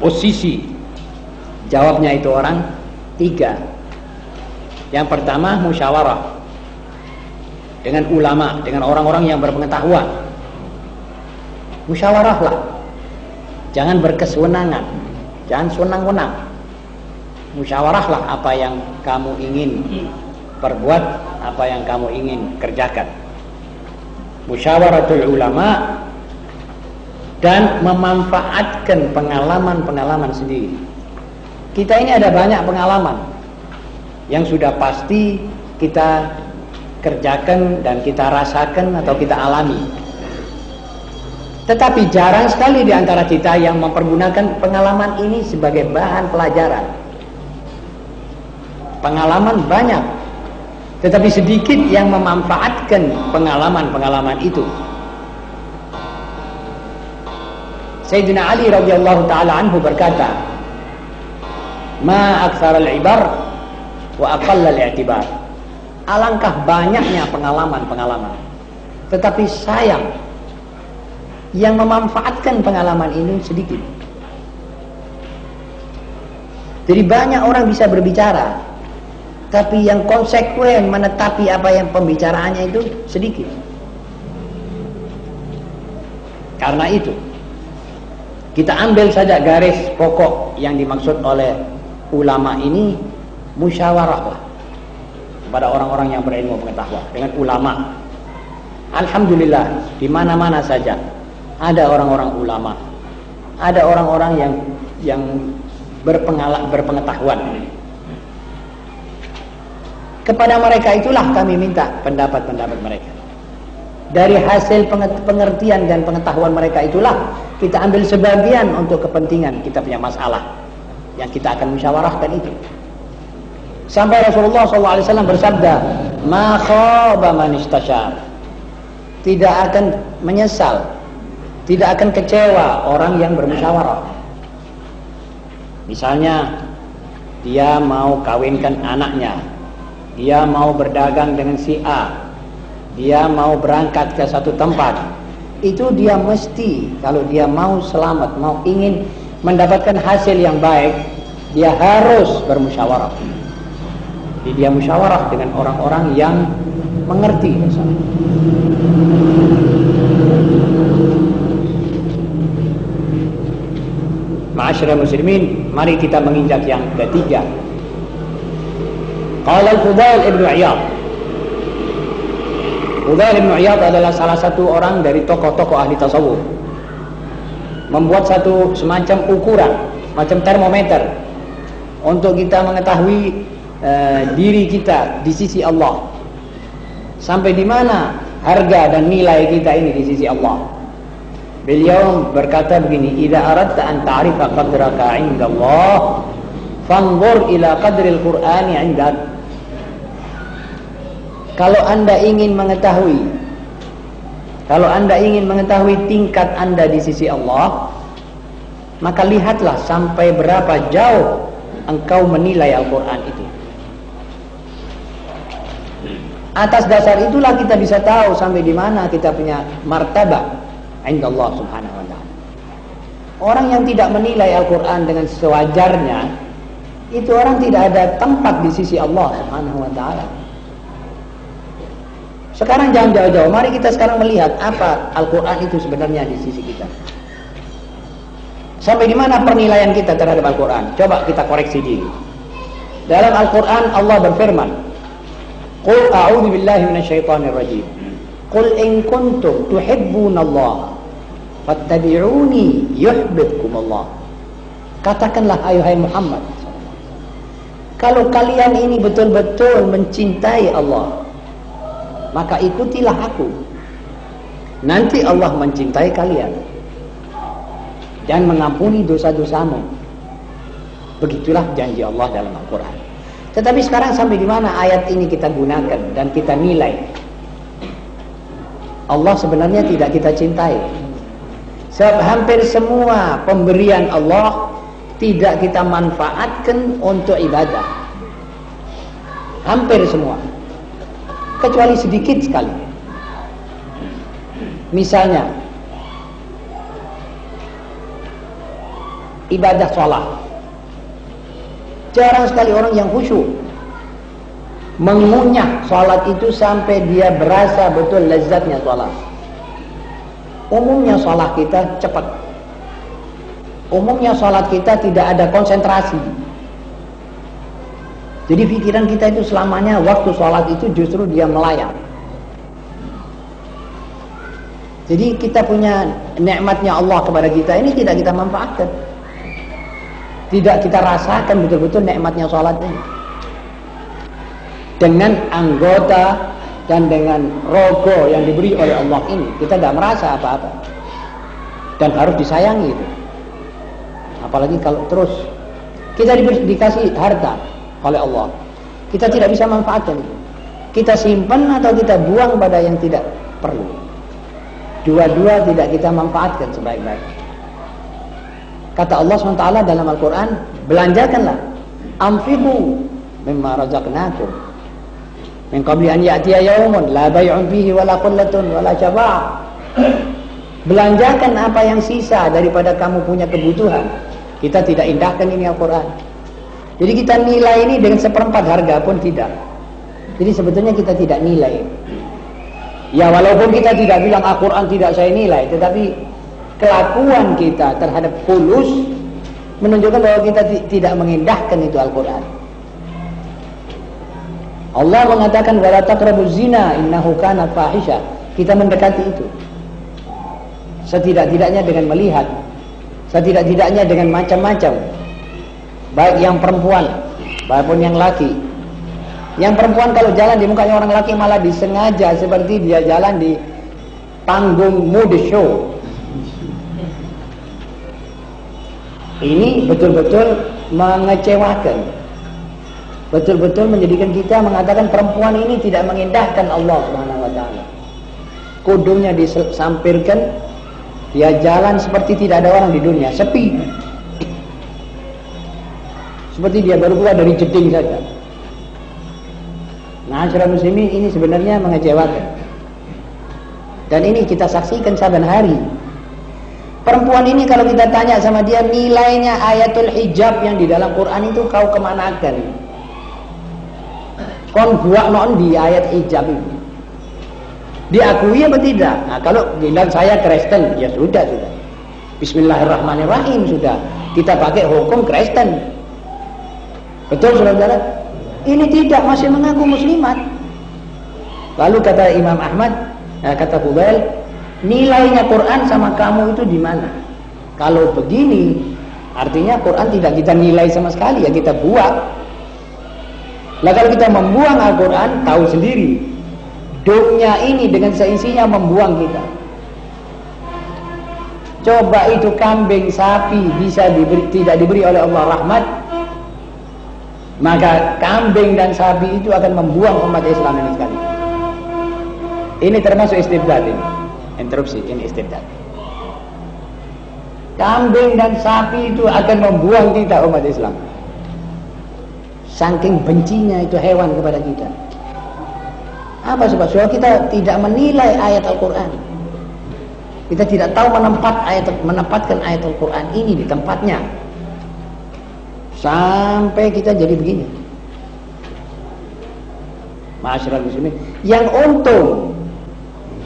posisi? Jawabnya itu orang 3. Yang pertama musyawarah dengan ulama, dengan orang-orang yang berpengetahuan. Musyawarahlah, jangan berkesenangan, jangan senang-senang. Musyawarahlah apa yang kamu ingin perbuat, apa yang kamu ingin kerjakan. Musyawaratul ulama, dan memanfaatkan pengalaman-pengalaman sendiri. Kita ini ada banyak pengalaman yang sudah pasti kita kerjakan dan kita rasakan atau kita alami. Tetapi jarang sekali di antara kita yang mempergunakan pengalaman ini sebagai bahan pelajaran. Pengalaman banyak, tetapi sedikit yang memanfaatkan pengalaman-pengalaman itu. Sayyidina Ali radhiyallahu taala anhu berkata, "Ma aktsar al-ibar wa aqall al-i'tibar." Alangkah banyaknya pengalaman-pengalaman, tetapi sayang yang memanfaatkan pengalaman ini sedikit. Jadi banyak orang bisa berbicara, tapi yang konsekuen menetapi apa yang pembicaraannya itu sedikit. Karena itu Kita ambil saja garis pokok yang dimaksud oleh ulama ini, musyawarah lah kepada orang-orang yang berilmu pengetahuan dengan ulama. Alhamdulillah, di mana-mana saja ada orang-orang ulama, ada orang-orang yang berpengetahuan. Kepada mereka itulah kami minta pendapat-pendapat mereka. Dari hasil pengertian dan pengetahuan mereka itulah kita ambil sebagian untuk kepentingan kita punya masalah yang kita akan musyawarahkan itu. Sampai Rasulullah SAW bersabda, "Ma khaba man istasyar." Tidak akan menyesal, tidak akan kecewa orang yang bermusyawarah. Misalnya dia mau kawinkan anaknya, dia mau berdagang dengan si A, dia mau berangkat ke satu tempat, itu dia mesti, kalau dia mau selamat, mau ingin mendapatkan hasil yang baik, dia harus bermusyawarah. Jadi dia musyawarah dengan orang-orang yang mengerti masalah. Ma'asyiral muslimin, mari kita menginjak yang ketiga. Qala Al-Fudail Ibn Iyad. Fudail Ibn Iyad adalah salah satu orang dari tokoh-tokoh ahli tasawuf. Membuat satu semacam ukuran, macam termometer untuk kita mengetahui diri kita di sisi Allah. Sampai di mana harga dan nilai kita ini di sisi Allah. Beliau berkata begini, "Idza aradta an ta'rifa qadraka 'inda Allah, fanzur ila qadril Qur'ani 'indak." Kalau Anda ingin mengetahui tingkat Anda di sisi Allah, maka lihatlah sampai berapa jauh engkau menilai Al-Quran itu. Atas dasar itulah kita bisa tahu sampai di mana kita punya martabah inda Allah subhanahu wa ta'ala. Orang yang tidak menilai Al-Quran dengan sewajarnya, itu orang tidak ada tempat di sisi Allah subhanahu wa ta'ala. Sekarang jangan jauh-jauh, mari kita sekarang melihat apa Al-Quran itu sebenarnya di sisi kita. Sampai di mana penilaian kita terhadap Al-Quran? Coba kita koreksi diri. Dalam Al-Quran Allah berfirman, "Qul a'udzu billahi minasyaitonir rajim. Qul in kuntum tuhibbunallaha fattabi'uni yuhibbukumullah." Katakanlah ayuhai Muhammad, kalau kalian ini betul-betul mencintai Allah, maka ikutilah aku. Nanti Allah mencintai kalian dan mengampuni dosa-dosamu. Begitulah janji Allah dalam Al-Quran. Tetapi sekarang sampai di mana ayat ini kita gunakan dan kita nilai? Allah sebenarnya tidak kita cintai. Sebab hampir semua pemberian Allah tidak kita manfaatkan untuk ibadah. Hampir semua. Kecuali sedikit sekali. Misalnya ibadah sholat. Jarang sekali orang yang khusyuk mengunyah sholat itu sampai dia berasa betul lezatnya sholat. Umumnya sholat kita cepat. Umumnya sholat kita tidak ada konsentrasi. Jadi pikiran kita itu selamanya waktu sholat itu justru dia melayang. Jadi kita punya nikmatnya Allah kepada kita ini tidak kita manfaatkan. Tidak kita rasakan betul-betul nikmatnya sholat ini. Dengan anggota dan dengan rogo yang diberi oleh Allah ini, kita tidak merasa apa-apa. Dan harus disayangi itu. Apalagi kalau terus kita dikasih harta oleh Allah, kita tidak bisa manfaatkan itu. Kita simpan atau kita buang pada yang tidak perlu. Dua-dua tidak kita manfaatkan sebaik-baik. Kata Allah SWT dalam Al-Quran, belanjakanlah, anfiqu mimma razaqnakum min qabli an ya'tiya yaumun la bay'un fihi wala qullatun wala syafa'. Belanjakan apa yang sisa daripada kamu punya kebutuhan. Kita tidak indahkan ini Al-Quran. Jadi kita nilai ini dengan seperempat harga pun tidak. Jadi sebetulnya kita tidak nilai. Ya walaupun kita tidak bilang Al-Quran tidak saya nilai, tetapi kelakuan kita terhadap fulus menunjukkan bahwa kita tidak mengindahkan itu Al-Quran. Allah mengatakan wala taqrabuz zina innahu kana fahisha. Kita mendekati itu. Setidak-tidaknya dengan melihat, setidak-tidaknya dengan macam-macam. Baik yang perempuan maupun yang laki. Yang perempuan kalau jalan di mukanya orang laki malah disengaja seperti dia jalan di panggung mode show. Ini betul-betul mengecewakan. Betul-betul menjadikan kita mengatakan perempuan ini tidak mengindahkan Allah Subhanahu wa taala. Kudungnya disampirkan, dia jalan seperti tidak ada orang di dunia, sepi. Seperti dia baru keluar dari jeding saja. Ma'asyiral muslimin, ini sebenarnya mengecewakan. Dan ini kita saksikan saban hari. Perempuan ini kalau kita tanya sama dia nilainya ayatul hijab yang di dalam Quran itu kau kemanakan? Kon buat non di ayat hijab itu diakui apa tidak? Nah, kalau bilang saya Kristen, ya sudah. Bismillahirrahmanirrahim sudah. Kita pakai hukum Kristen. Betul saudara? Ini tidak, masih mengaku muslimat. Lalu kata Imam Ahmad, kata Fudail, nilainya Quran sama kamu itu di mana? Kalau begini, artinya Quran tidak kita nilai sama sekali, ya kita buat. Nah kalau kita membuang Al-Quran, tahu sendiri dunia ini dengan seisinya membuang kita. Coba itu kambing, sapi bisa tidak diberi oleh Allah rahmat, maka kambing dan sapi itu akan membuang umat Islam ini sekali. Ini termasuk istibdad ini. Interupsi, ini istibdad. Kambing dan sapi itu akan membuang kita umat Islam. Saking bencinya itu hewan kepada kita. Apa sebab? Soal kita tidak menilai ayat Al-Quran. Kita tidak tahu menempatkan ayat Al-Quran ini di tempatnya. Sampai kita jadi begini. Ma'asyiral muslimin, yang untung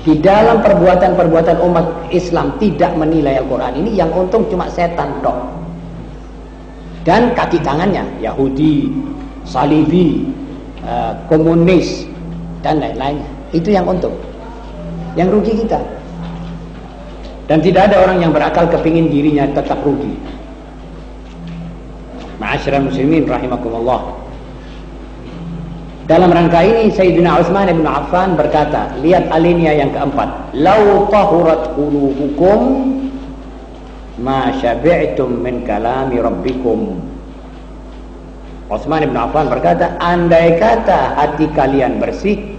di dalam perbuatan-perbuatan umat Islam tidak menilai Al-Quran ini, yang untung cuma setan dok. Dan kaki tangannya, Yahudi, Salibi, komunis, dan lain-lainnya. Itu yang untung. Yang rugi kita. Dan tidak ada orang yang berakal kepingin dirinya tetap rugi. Ma'asyiral muslimin rahimakumullah. Dalam rangka ini Sayyidina Utsman bin Affan berkata, lihat alinea yang keempat, lau tahurat qulubukum ma syabi'tum min kalami rabbikum. Utsman bin Affan berkata, andai kata hati kalian bersih,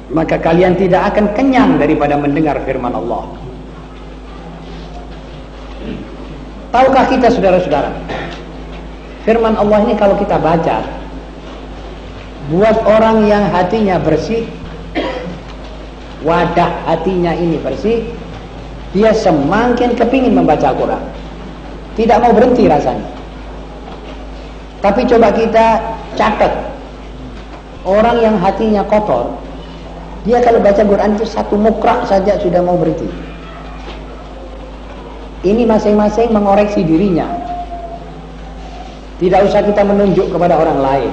maka kalian tidak akan kenyang daripada mendengar firman Allah. Tahukah kita saudara-saudara, firman Allah ini kalau kita baca, buat orang yang hatinya bersih, wadah hatinya ini bersih, dia semakin kepingin membaca Al-Quran, tidak mau berhenti rasanya. Tapi coba kita catat, orang yang hatinya kotor, dia kalau baca Quran itu satu mukra saja sudah mau berhenti. Ini masing-masing mengoreksi dirinya. Tidak usah kita menunjuk kepada orang lain.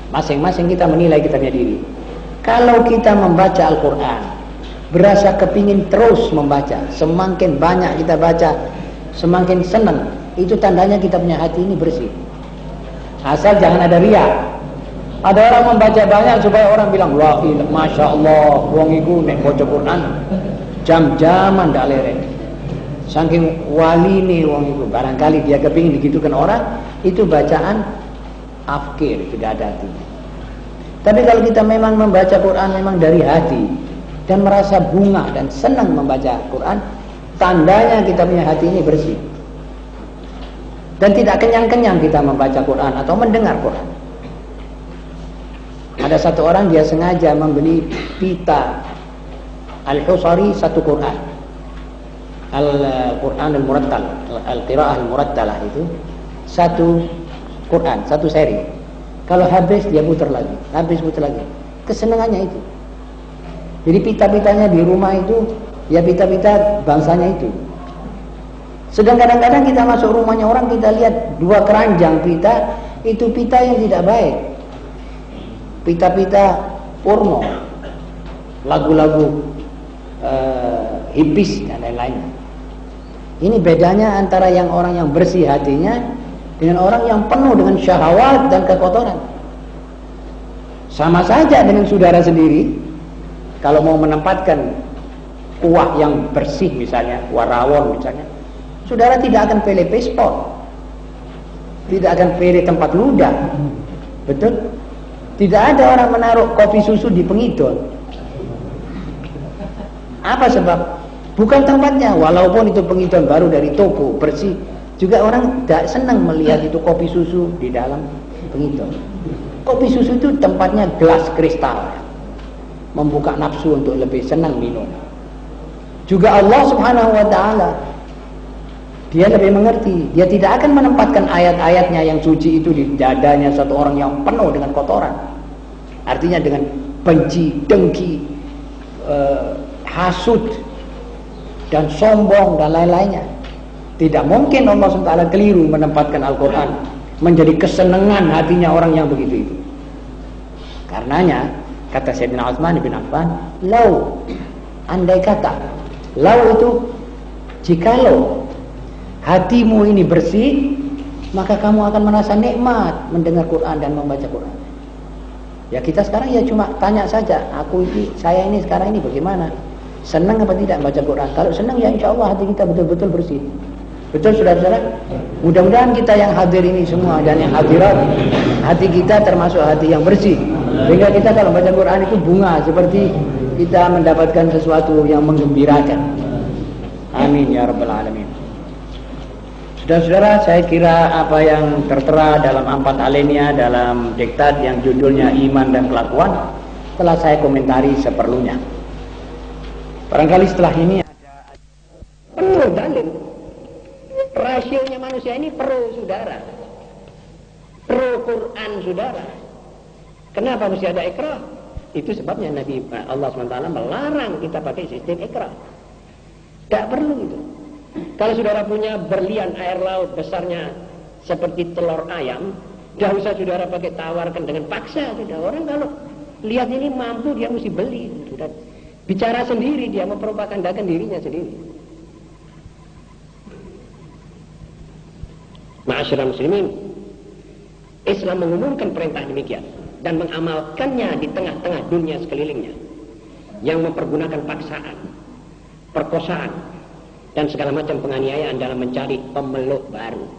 Masing-masing kita menilai kita punya diri. Kalau kita membaca Al-Quran, berasa kepingin terus membaca, semakin banyak kita baca, semakin senang. Itu tandanya kita punya hati ini bersih. Asal jangan ada riya. Ada orang membaca banyak supaya orang bilang, wah masya Allah, wong iku nek baca Quran jam-jaman dak lereng. Saking wali nih wong iku, barangkali dia kepingin digitukan orang, itu bacaan afkir, tidak ada hatinya. Tapi kalau kita memang membaca Quran memang dari hati dan merasa bunga dan senang membaca Quran, tandanya kita punya hati ini bersih. Dan tidak kenyang-kenyang kita membaca Quran atau mendengar Quran. Ada satu orang dia sengaja membeli pita Al-Husari satu Quran, Al-Quran Al-Murattal, Al-Qira'ah Al-Murattalah itu satu Quran, satu seri. Kalau habis dia putar lagi, habis putar lagi. Kesenangannya itu. Jadi pita-pitanya di rumah itu Ya pita-pita bangsanya itu. Sedang kadang-kadang kita masuk rumahnya orang, kita lihat 2 keranjang pita, itu pita yang tidak baik. Pita-pita porno, lagu-lagu hipis dan lain-lain. Ini bedanya antara yang orang yang bersih hatinya dengan orang yang penuh dengan syahwat dan kekotoran. Sama saja dengan saudara sendiri, kalau mau menempatkan kuah yang bersih misalnya, kuah rawon misalnya, saudara tidak akan pilih pespot, tidak akan pilih tempat ludah. Betul? Tidak ada orang menaruh kopi susu di pengidol. Apa sebab? Bukan tempatnya. Walaupun itu pengidol baru dari toko, bersih, juga orang tidak senang melihat itu kopi susu di dalam pengidol. Kopi susu itu tempatnya gelas kristal, membuka nafsu untuk lebih senang minum. Juga Allah Subhanahu wa ta'ala, Dia lebih mengerti. Dia tidak akan menempatkan ayat-ayatnya yang suci itu di dadanya satu orang yang penuh dengan kotoran. Artinya dengan benci, dengki, hasud, dan sombong dan lain-lainnya. Tidak mungkin Allah SWT keliru menempatkan Al-Quran menjadi kesenangan hatinya orang yang begitu itu. Karenanya kata Sayyidina Utsman bin Affan, lau, andai kata, lau itu jikalau hatimu ini bersih, maka kamu akan merasa nikmat mendengar Quran dan membaca Quran. Ya kita sekarang ya cuma tanya saja, saya ini sekarang ini bagaimana? Senang apa tidak membaca Quran? Kalau senang ya insya Allah hati kita betul-betul bersih. Betul saudara-saudara? Mudah-mudahan kita yang hadir ini semua dan yang hadirat, hati kita termasuk hati yang bersih. Sehingga kita kalau baca Quran itu bunga, seperti kita mendapatkan sesuatu yang menggembirakan. Amin ya rabbal alamin. Saudara-saudara, saya kira apa yang tertera dalam 4 alinea dalam diktat yang judulnya Iman dan Kelakuan telah saya komentari seperlunya. Barangkali setelah ini ada penuh dalil. Rasionya manusia ini pro saudara, pro Quran saudara. Kenapa mesti ada ikrah? Itu sebabnya Nabi Allah SWT melarang kita pakai sistem ikrah. Tidak perlu itu. Kalau saudara punya berlian air laut besarnya seperti telur ayam, tidak usah saudara pakai tawarkan dengan paksa. Sudah, orang kalau lihat ini mampu dia mesti beli. Sudah bicara sendiri, dia mempropagandakan dirinya sendiri. Ma'asyiral muslimin, Islam mengumumkan perintah demikian dan mengamalkannya di tengah-tengah dunia sekelilingnya yang mempergunakan paksaan, perkosaan, dan segala macam penganiayaan dalam mencari pemeluk baru.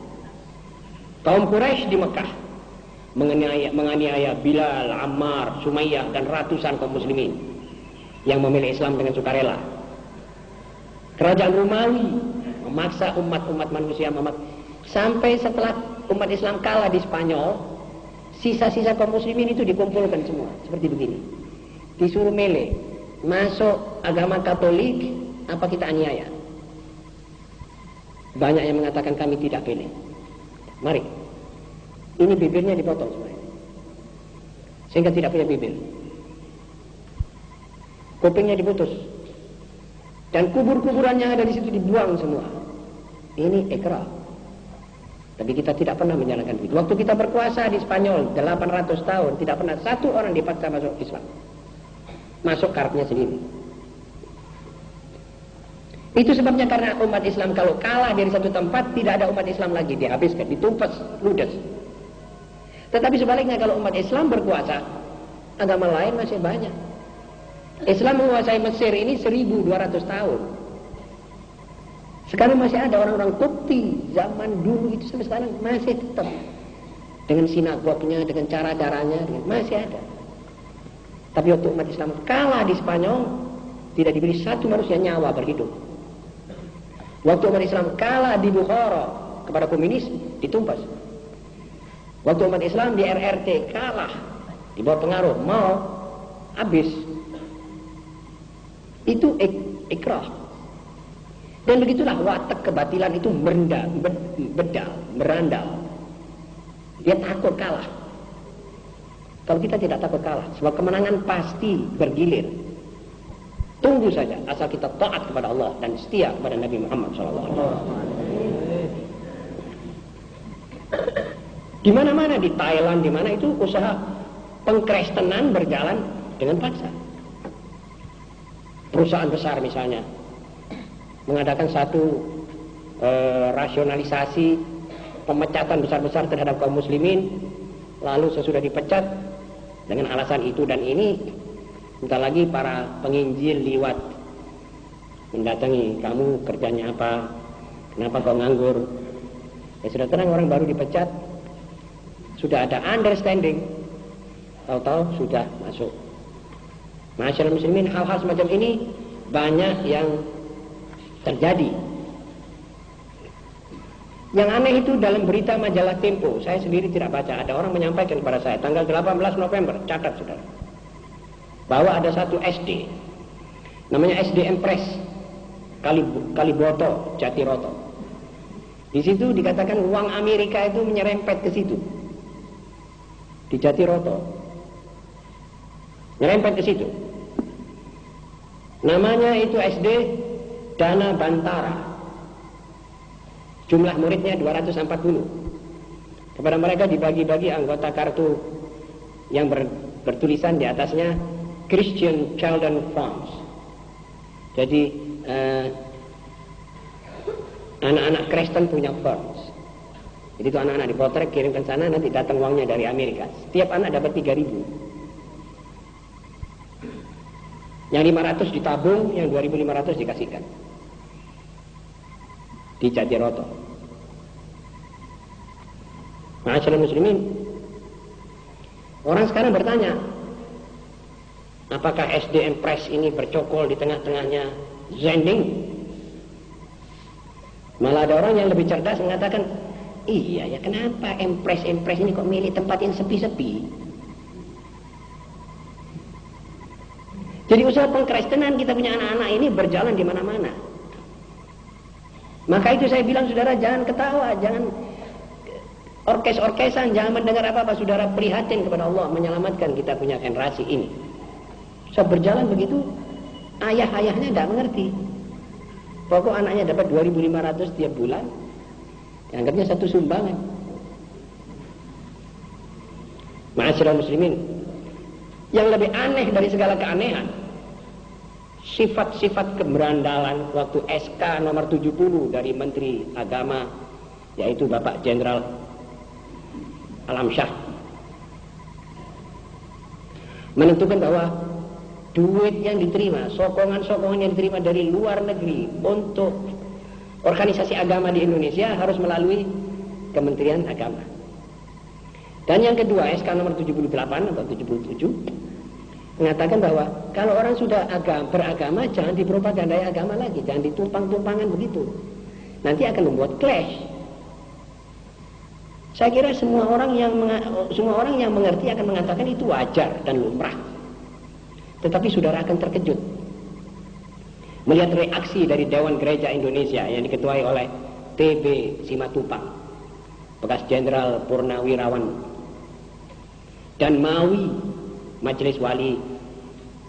Kaum Quraisy di Mekah menganiaya Bilal, Ammar, Sumayyah, dan ratusan kaum muslimin yang memilih Islam dengan sukarela. Kerajaan Romawi memaksa umat-umat manusia sampai setelah umat Islam kalah di Spanyol, sisa-sisa kaum muslimin itu dikumpulkan semua seperti begini, disuruh milih masuk agama Katolik apa kita aniaya. Banyak yang mengatakan kami tidak pilih. Mari, ini bibirnya dipotong semua sehingga tidak punya bibir, kupingnya diputus, dan kubur-kuburan yang ada di situ dibuang semua. Ini ikrah. Tapi kita tidak pernah menjalankan itu. Waktu kita berkuasa di Spanyol 800 tahun, tidak pernah satu orang dipaksa masuk Islam, masuk karepnya sendiri. Itu sebabnya karena umat Islam kalau kalah dari satu tempat, tidak ada umat Islam lagi, dihabiskan, ditumpas, ludes. Tetapi sebaliknya kalau umat Islam berkuasa, agama lain masih banyak. Islam menguasai Mesir ini 1200 tahun. Sekarang masih ada orang-orang Kopti zaman dulu itu sampai sekarang masih tetap dengan sinagognya, dengan cara-caranya, masih ada. Tapi waktu umat Islam kalah di Spanyol, tidak diberi satu manusia nyawa berhidup. Waktu umat Islam kalah di Bukhara kepada komunis, ditumpas. Waktu umat Islam di RRT kalah, di bawah pengaruh mau habis. Itu ikrah. Dan begitulah watak kebatilan itu berandal. Dia takut kalah. Kalau kita tidak takut kalah, sebab kemenangan pasti bergilir. Tunggu saja, asal kita taat kepada Allah dan setia kepada Nabi Muhammad SAW. Di mana-mana, di Thailand, di mana itu usaha pengkristenan berjalan dengan paksa. Perusahaan besar misalnya mengadakan satu rasionalisasi pemecatan besar-besar terhadap kaum muslimin, lalu sesudah dipecat dengan alasan itu dan ini, bentar lagi para penginjil liwat mendatangi, kamu kerjanya apa, kenapa kau nganggur. Ya sudah tenang, orang baru dipecat, sudah ada understanding, tahu-tahu sudah masuk. Masyarakat muslimin, hal-hal semacam ini banyak yang terjadi. Yang aneh itu dalam berita majalah Tempo, saya sendiri tidak baca, ada orang menyampaikan kepada saya tanggal 18 November, catat saudara, bahwa ada satu SD namanya SD Empress Kaliboto Jatiroto. Di situ dikatakan uang Amerika itu menyerempet ke situ, di Jatiroto, nyerempet ke situ. Namanya itu SD Dana Bantara. Jumlah muridnya 240. Kepada mereka dibagi-bagi anggota kartu yang bertulisan di atasnya Christian Children Funds. Jadi anak-anak Kristen punya funds. Jadi itu anak-anak dipotret, kirimkan sana, nanti datang uangnya dari Amerika. Setiap anak dapat 3.000. Yang 500 ditabung, yang 2.500 dikasihkan di Jatiroto. Masyarakat muslimin, orang sekarang bertanya, apakah SD Empress ini bercokol di tengah-tengahnya Zending? Malah ada orang yang lebih cerdas mengatakan, iya ya, kenapa Empress ini kok milih tempat yang sepi-sepi? Jadi usaha pengkristenan kita punya anak-anak ini berjalan di mana-mana. Maka itu saya bilang, saudara, jangan ketawa, jangan orkes-orkesan, jangan mendengar apa-apa. Saudara prihatin kepada Allah menyelamatkan kita punya generasi ini. So berjalan begitu, ayah-ayahnya tidak mengerti. Pokok anaknya dapat 2.500 tiap bulan, anggapnya satu sumbangan. Ma'asyiral muslimin, yang lebih aneh dari segala keanehan, sifat-sifat keberandalan waktu SK nomor 70 dari Menteri Agama, yaitu Bapak Jenderal Alamsyah, menentukan bahwa duit yang diterima, sokongan-sokongan yang diterima dari luar negeri untuk organisasi agama di Indonesia harus melalui Kementerian Agama. Dan yang kedua, SK nomor 78 atau 77 mengatakan bahwa kalau orang sudah beragama, jangan dipropagandai agama lagi, jangan ditumpang-tumpangan begitu, nanti akan membuat clash. Saya kira semua orang yang mengerti akan mengatakan itu wajar dan lumrah. Tetapi saudara akan terkejut melihat reaksi dari Dewan Gereja Indonesia yang diketuai oleh TB Simatupang, bekas Jenderal Purnawirawan, dan Mawi, Majelis Wali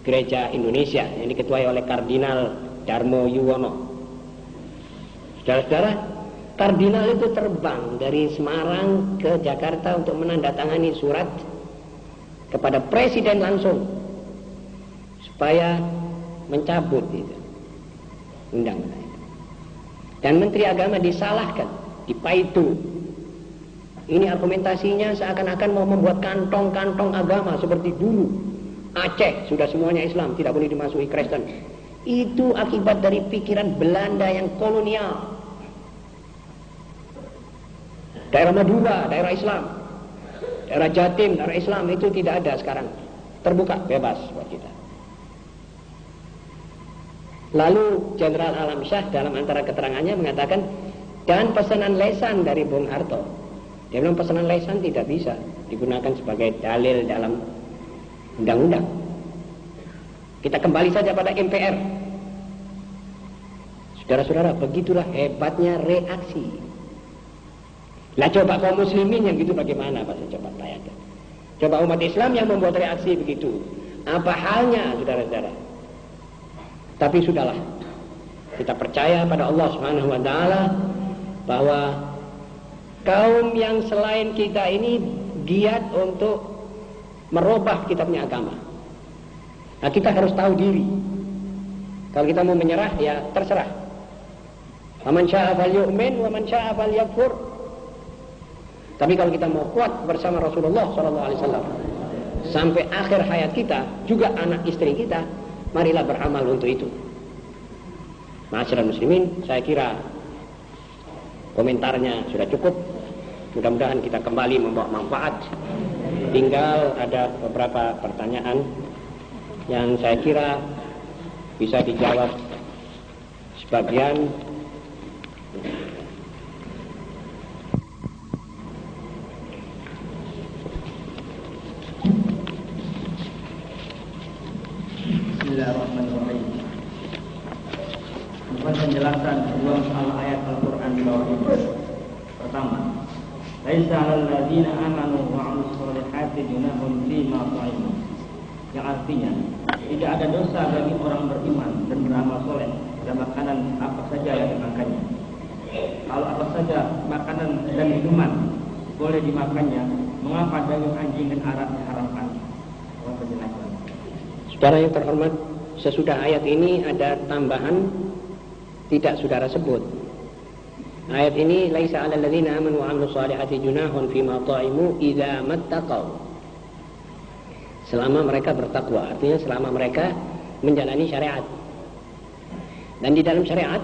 Gereja Indonesia yang diketuai oleh Kardinal Darmo Yuwono. Saudara-saudara, Kardinal itu terbang dari Semarang ke Jakarta untuk menandatangani surat kepada Presiden langsung supaya mencabut itu undang-undang itu. Dan Menteri Agama disalahkan, dipaitu. Ini argumentasinya seakan-akan mau membuat kantong-kantong agama seperti dulu. Aceh sudah semuanya Islam, tidak boleh dimasuki Kristen. Itu akibat dari pikiran Belanda yang kolonial. Daerah Madura, daerah Islam. Daerah Jatim, daerah Islam, itu tidak ada sekarang. Terbuka, bebas buat kita. Lalu Jenderal Alamsyah dalam antara keterangannya mengatakan, dan pesanan lesan dari Bung Harto. Dia bilang pesanan lesan tidak bisa digunakan sebagai dalil dalam undang-undang. Kita kembali saja pada MPR. Saudara-saudara, begitulah hebatnya reaksi. Lah coba kaum muslimin yang gitu bagaimana, Pak? Saya coba tanyakan. Coba umat Islam yang membuat reaksi begitu, apa halnya, saudara-saudara? Tapi sudahlah, kita percaya pada Allah Subhanahu wa taala bahwa kaum yang selain kita ini giat untuk merubah kita punya agama. Nah, kita harus tahu diri. Kalau kita mau menyerah, ya terserah. Man syaa'a falyu'min wa man syaa'a falyakfur. Tapi kalau kita mau kuat bersama Rasulullah SAW sampai akhir hayat kita, juga anak istri kita, marilah beramal untuk itu. Ma'asyiral muslimin, saya kira komentarnya sudah cukup. Mudah-mudahan kita kembali membawa manfaat. Tinggal ada beberapa pertanyaan yang saya kira bisa dijawab sebagian. Bismillahirrahmanirrahim. Untuk penjelasan dua masalah ayat Al-Quran di bawah ini. Pertama, laisa 'alal ladzina amanu wa 'amilus shalihati junahun fima ta'imu. Yang artinya, tidak ada dosa bagi orang beriman dan beramal soleh dan makanan apa saja yang dimakannya. Kalau apa saja makanan dan minuman boleh dimakannya, mengapa daging anjing dan arak diharamkan? Saudara yang terhormat, sesudah ayat ini ada tambahan tidak saudara sebut. Ayat ini laisa 'alal ladzina amanu wa 'amilus shalihati junahun fima ta'imu idza mattaqau. Selama mereka bertakwa, artinya selama mereka menjalani syariat. Dan di dalam syariat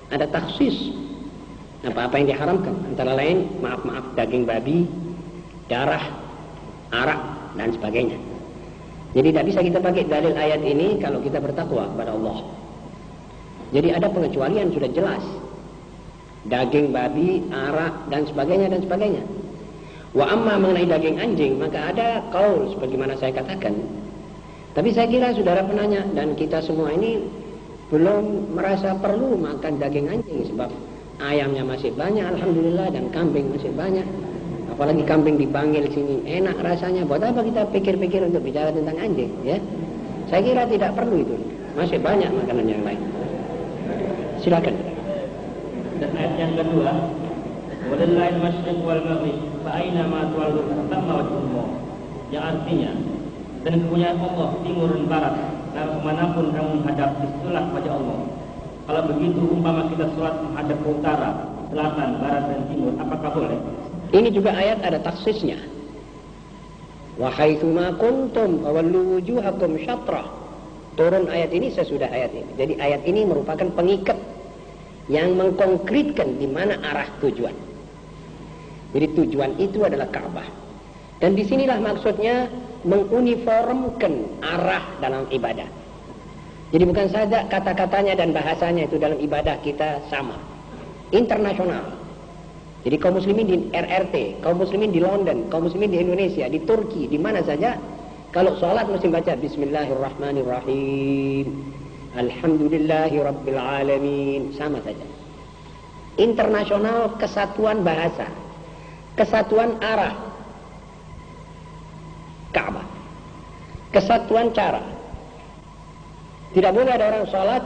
ada taksis apa-apa yang diharamkan, antara lain maaf daging babi, darah, arak dan sebagainya. Jadi tidak bisa kita pakai dalil ayat ini kalau kita bertakwa kepada Allah. Jadi ada pengecualian sudah jelas. Daging babi, arak dan sebagainya dan sebagainya. Wa amma mengenai daging anjing, maka ada qaul sebagaimana saya katakan. Tapi saya kira saudara penanya dan kita semua ini belum merasa perlu makan daging anjing, sebab ayamnya masih banyak alhamdulillah dan kambing masih banyak. Apalagi kambing dipanggil sini enak rasanya. Buat apa kita pikir-pikir untuk bicara tentang anjing, ya? Saya kira tidak perlu itu. Masih banyak makanan yang lain. Silakan. Dan ayat yang kedua, walillahi al-masyriq wal maghrib fa aina ma tuwallu fatamma wajhullah. Yang artinya, dan kepunyaan Allah timur dan barat, dan kemanapun kamu menghadap itulah wajah Allah. Kalau begitu umpama kita sholat menghadap ke utara, selatan, barat dan timur, apakah boleh? Ini juga ayat ada taksisnya. Wa haitsu ma kuntum fawallu wujuhakum syatrah. Turun ayat ini sesudah ayat ini. Jadi ayat ini merupakan pengikat yang mengkonkretkan di mana arah tujuan. Jadi tujuan itu adalah Ka'bah. Dan disinilah maksudnya menguniformkan arah dalam ibadah. Jadi bukan saja kata-katanya dan bahasanya itu dalam ibadah kita sama, internasional. Jadi kaum muslimin di RRT, kaum muslimin di London, kaum muslimin di Indonesia, di Turki, di mana saja, kalau sholat mesti baca Bismillahirrahmanirrahim, Alhamdulillahi Rabbil Alamin, sama saja. Internasional, kesatuan bahasa, kesatuan arah Ka'bah, kesatuan cara. Tidak boleh ada orang sholat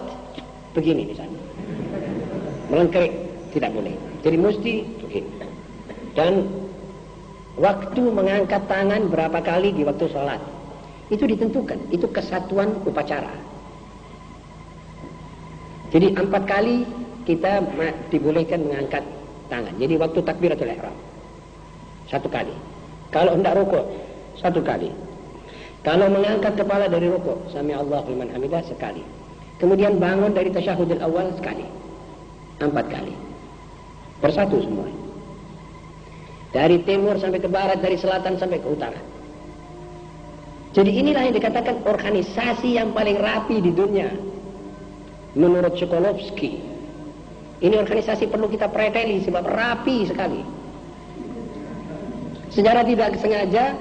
begini misalnya, melengkerik, tidak boleh. Jadi mesti begini. Dan waktu mengangkat tangan berapa kali di waktu sholat itu ditentukan, itu kesatuan upacara. Jadi 4 kali kita dibolehkan mengangkat tangan. Jadi waktu takbiratul ihram 1 kali. Kalau hendak rukuk 1 kali. Kalau mengangkat kepala dari rukuk, sami Allahu liman hamidah sekali. Kemudian bangun dari tasyahudul awal sekali. 4 kali. Bersatu semua. Dari timur sampai ke barat, dari selatan sampai ke utara. Jadi inilah yang dikatakan organisasi yang paling rapi di dunia. Menurut Sokolovsky. Ini organisasi perlu kita preteli sebab rapi sekali. Secara tidak sengaja,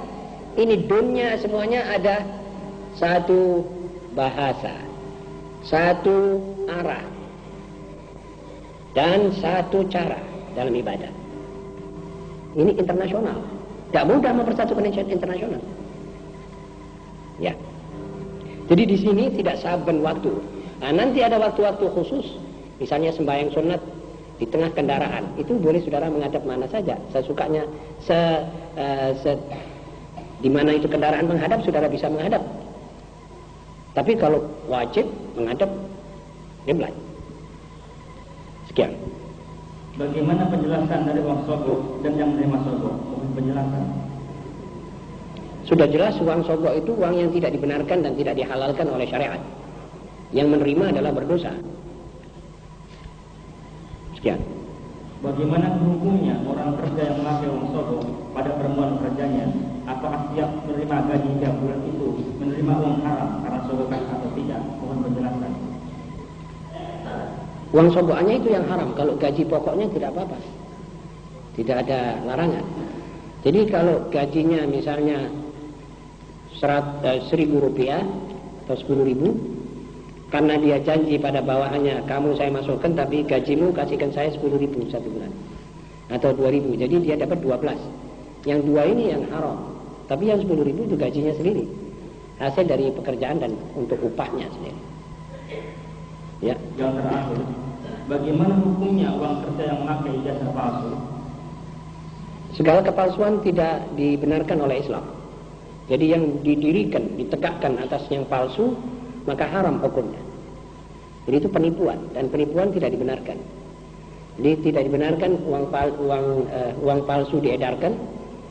ini dunia semuanya ada satu bahasa, satu arah, dan satu cara dalam ibadah. Ini internasional. Tidak mudah mempersatukan internasional. Ya. Jadi di sini tidak saben waktu Nah, nanti ada waktu-waktu khusus, misalnya sembahyang sunat di tengah kendaraan, itu boleh saudara menghadap mana saja sesukanya, di mana itu kendaraan menghadap, saudara bisa menghadap. Tapi kalau wajib menghadap kiblat. Sekian. Bagaimana penjelasan dari uang sogok dan yang menerima sogok? Mohon penjelasan. Sudah jelas uang sogok itu uang yang tidak dibenarkan dan tidak dihalalkan oleh syariat. Yang menerima adalah berdosa. Sekian. Bagaimana hukumnya orang kerja yang memakai uang sogok pada pertemuan kerjanya? Apakah setiap menerima gaji tiap bulan itu menerima uang haram karena sogokan atau tidak? Mohon penjelasan. Uang sogokannya itu yang haram. Kalau gaji pokoknya tidak apa-apa, tidak ada larangan. Jadi kalau gajinya misalnya 1.000 rupiah atau 10.000, karena dia janji pada bawahannya, kamu saya masukkan tapi gajimu kasihkan saya 10.000 satu bulan atau 2.000, jadi dia dapat 12. Yang dua ini yang haram, tapi yang 10.000 itu gajinya sendiri, hasil dari pekerjaan dan untuk upahnya sendiri. Ya. Yang terakhir, bagaimana hukumnya uang kerja yang memakai ijazah palsu? Segala kepalsuan tidak dibenarkan oleh Islam. Jadi yang didirikan, ditegakkan atas yang palsu, maka haram hukumnya. Jadi itu penipuan, dan penipuan tidak dibenarkan. Jadi tidak dibenarkan uang palsu diedarkan,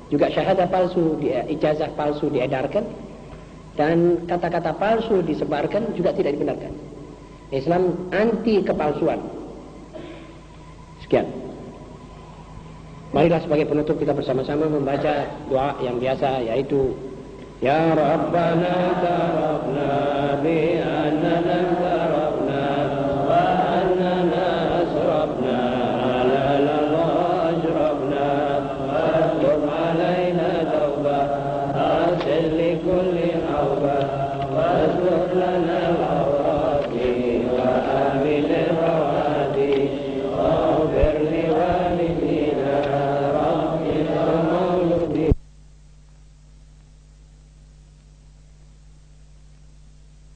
juga syahadah palsu, ijazah palsu diedarkan, dan kata-kata palsu disebarkan juga tidak dibenarkan. Islam anti kepalsuan. Sekian. Marilah sebagai penutup kita bersama-sama membaca doa yang biasa, yaitu Ya Rabbana tarafna bi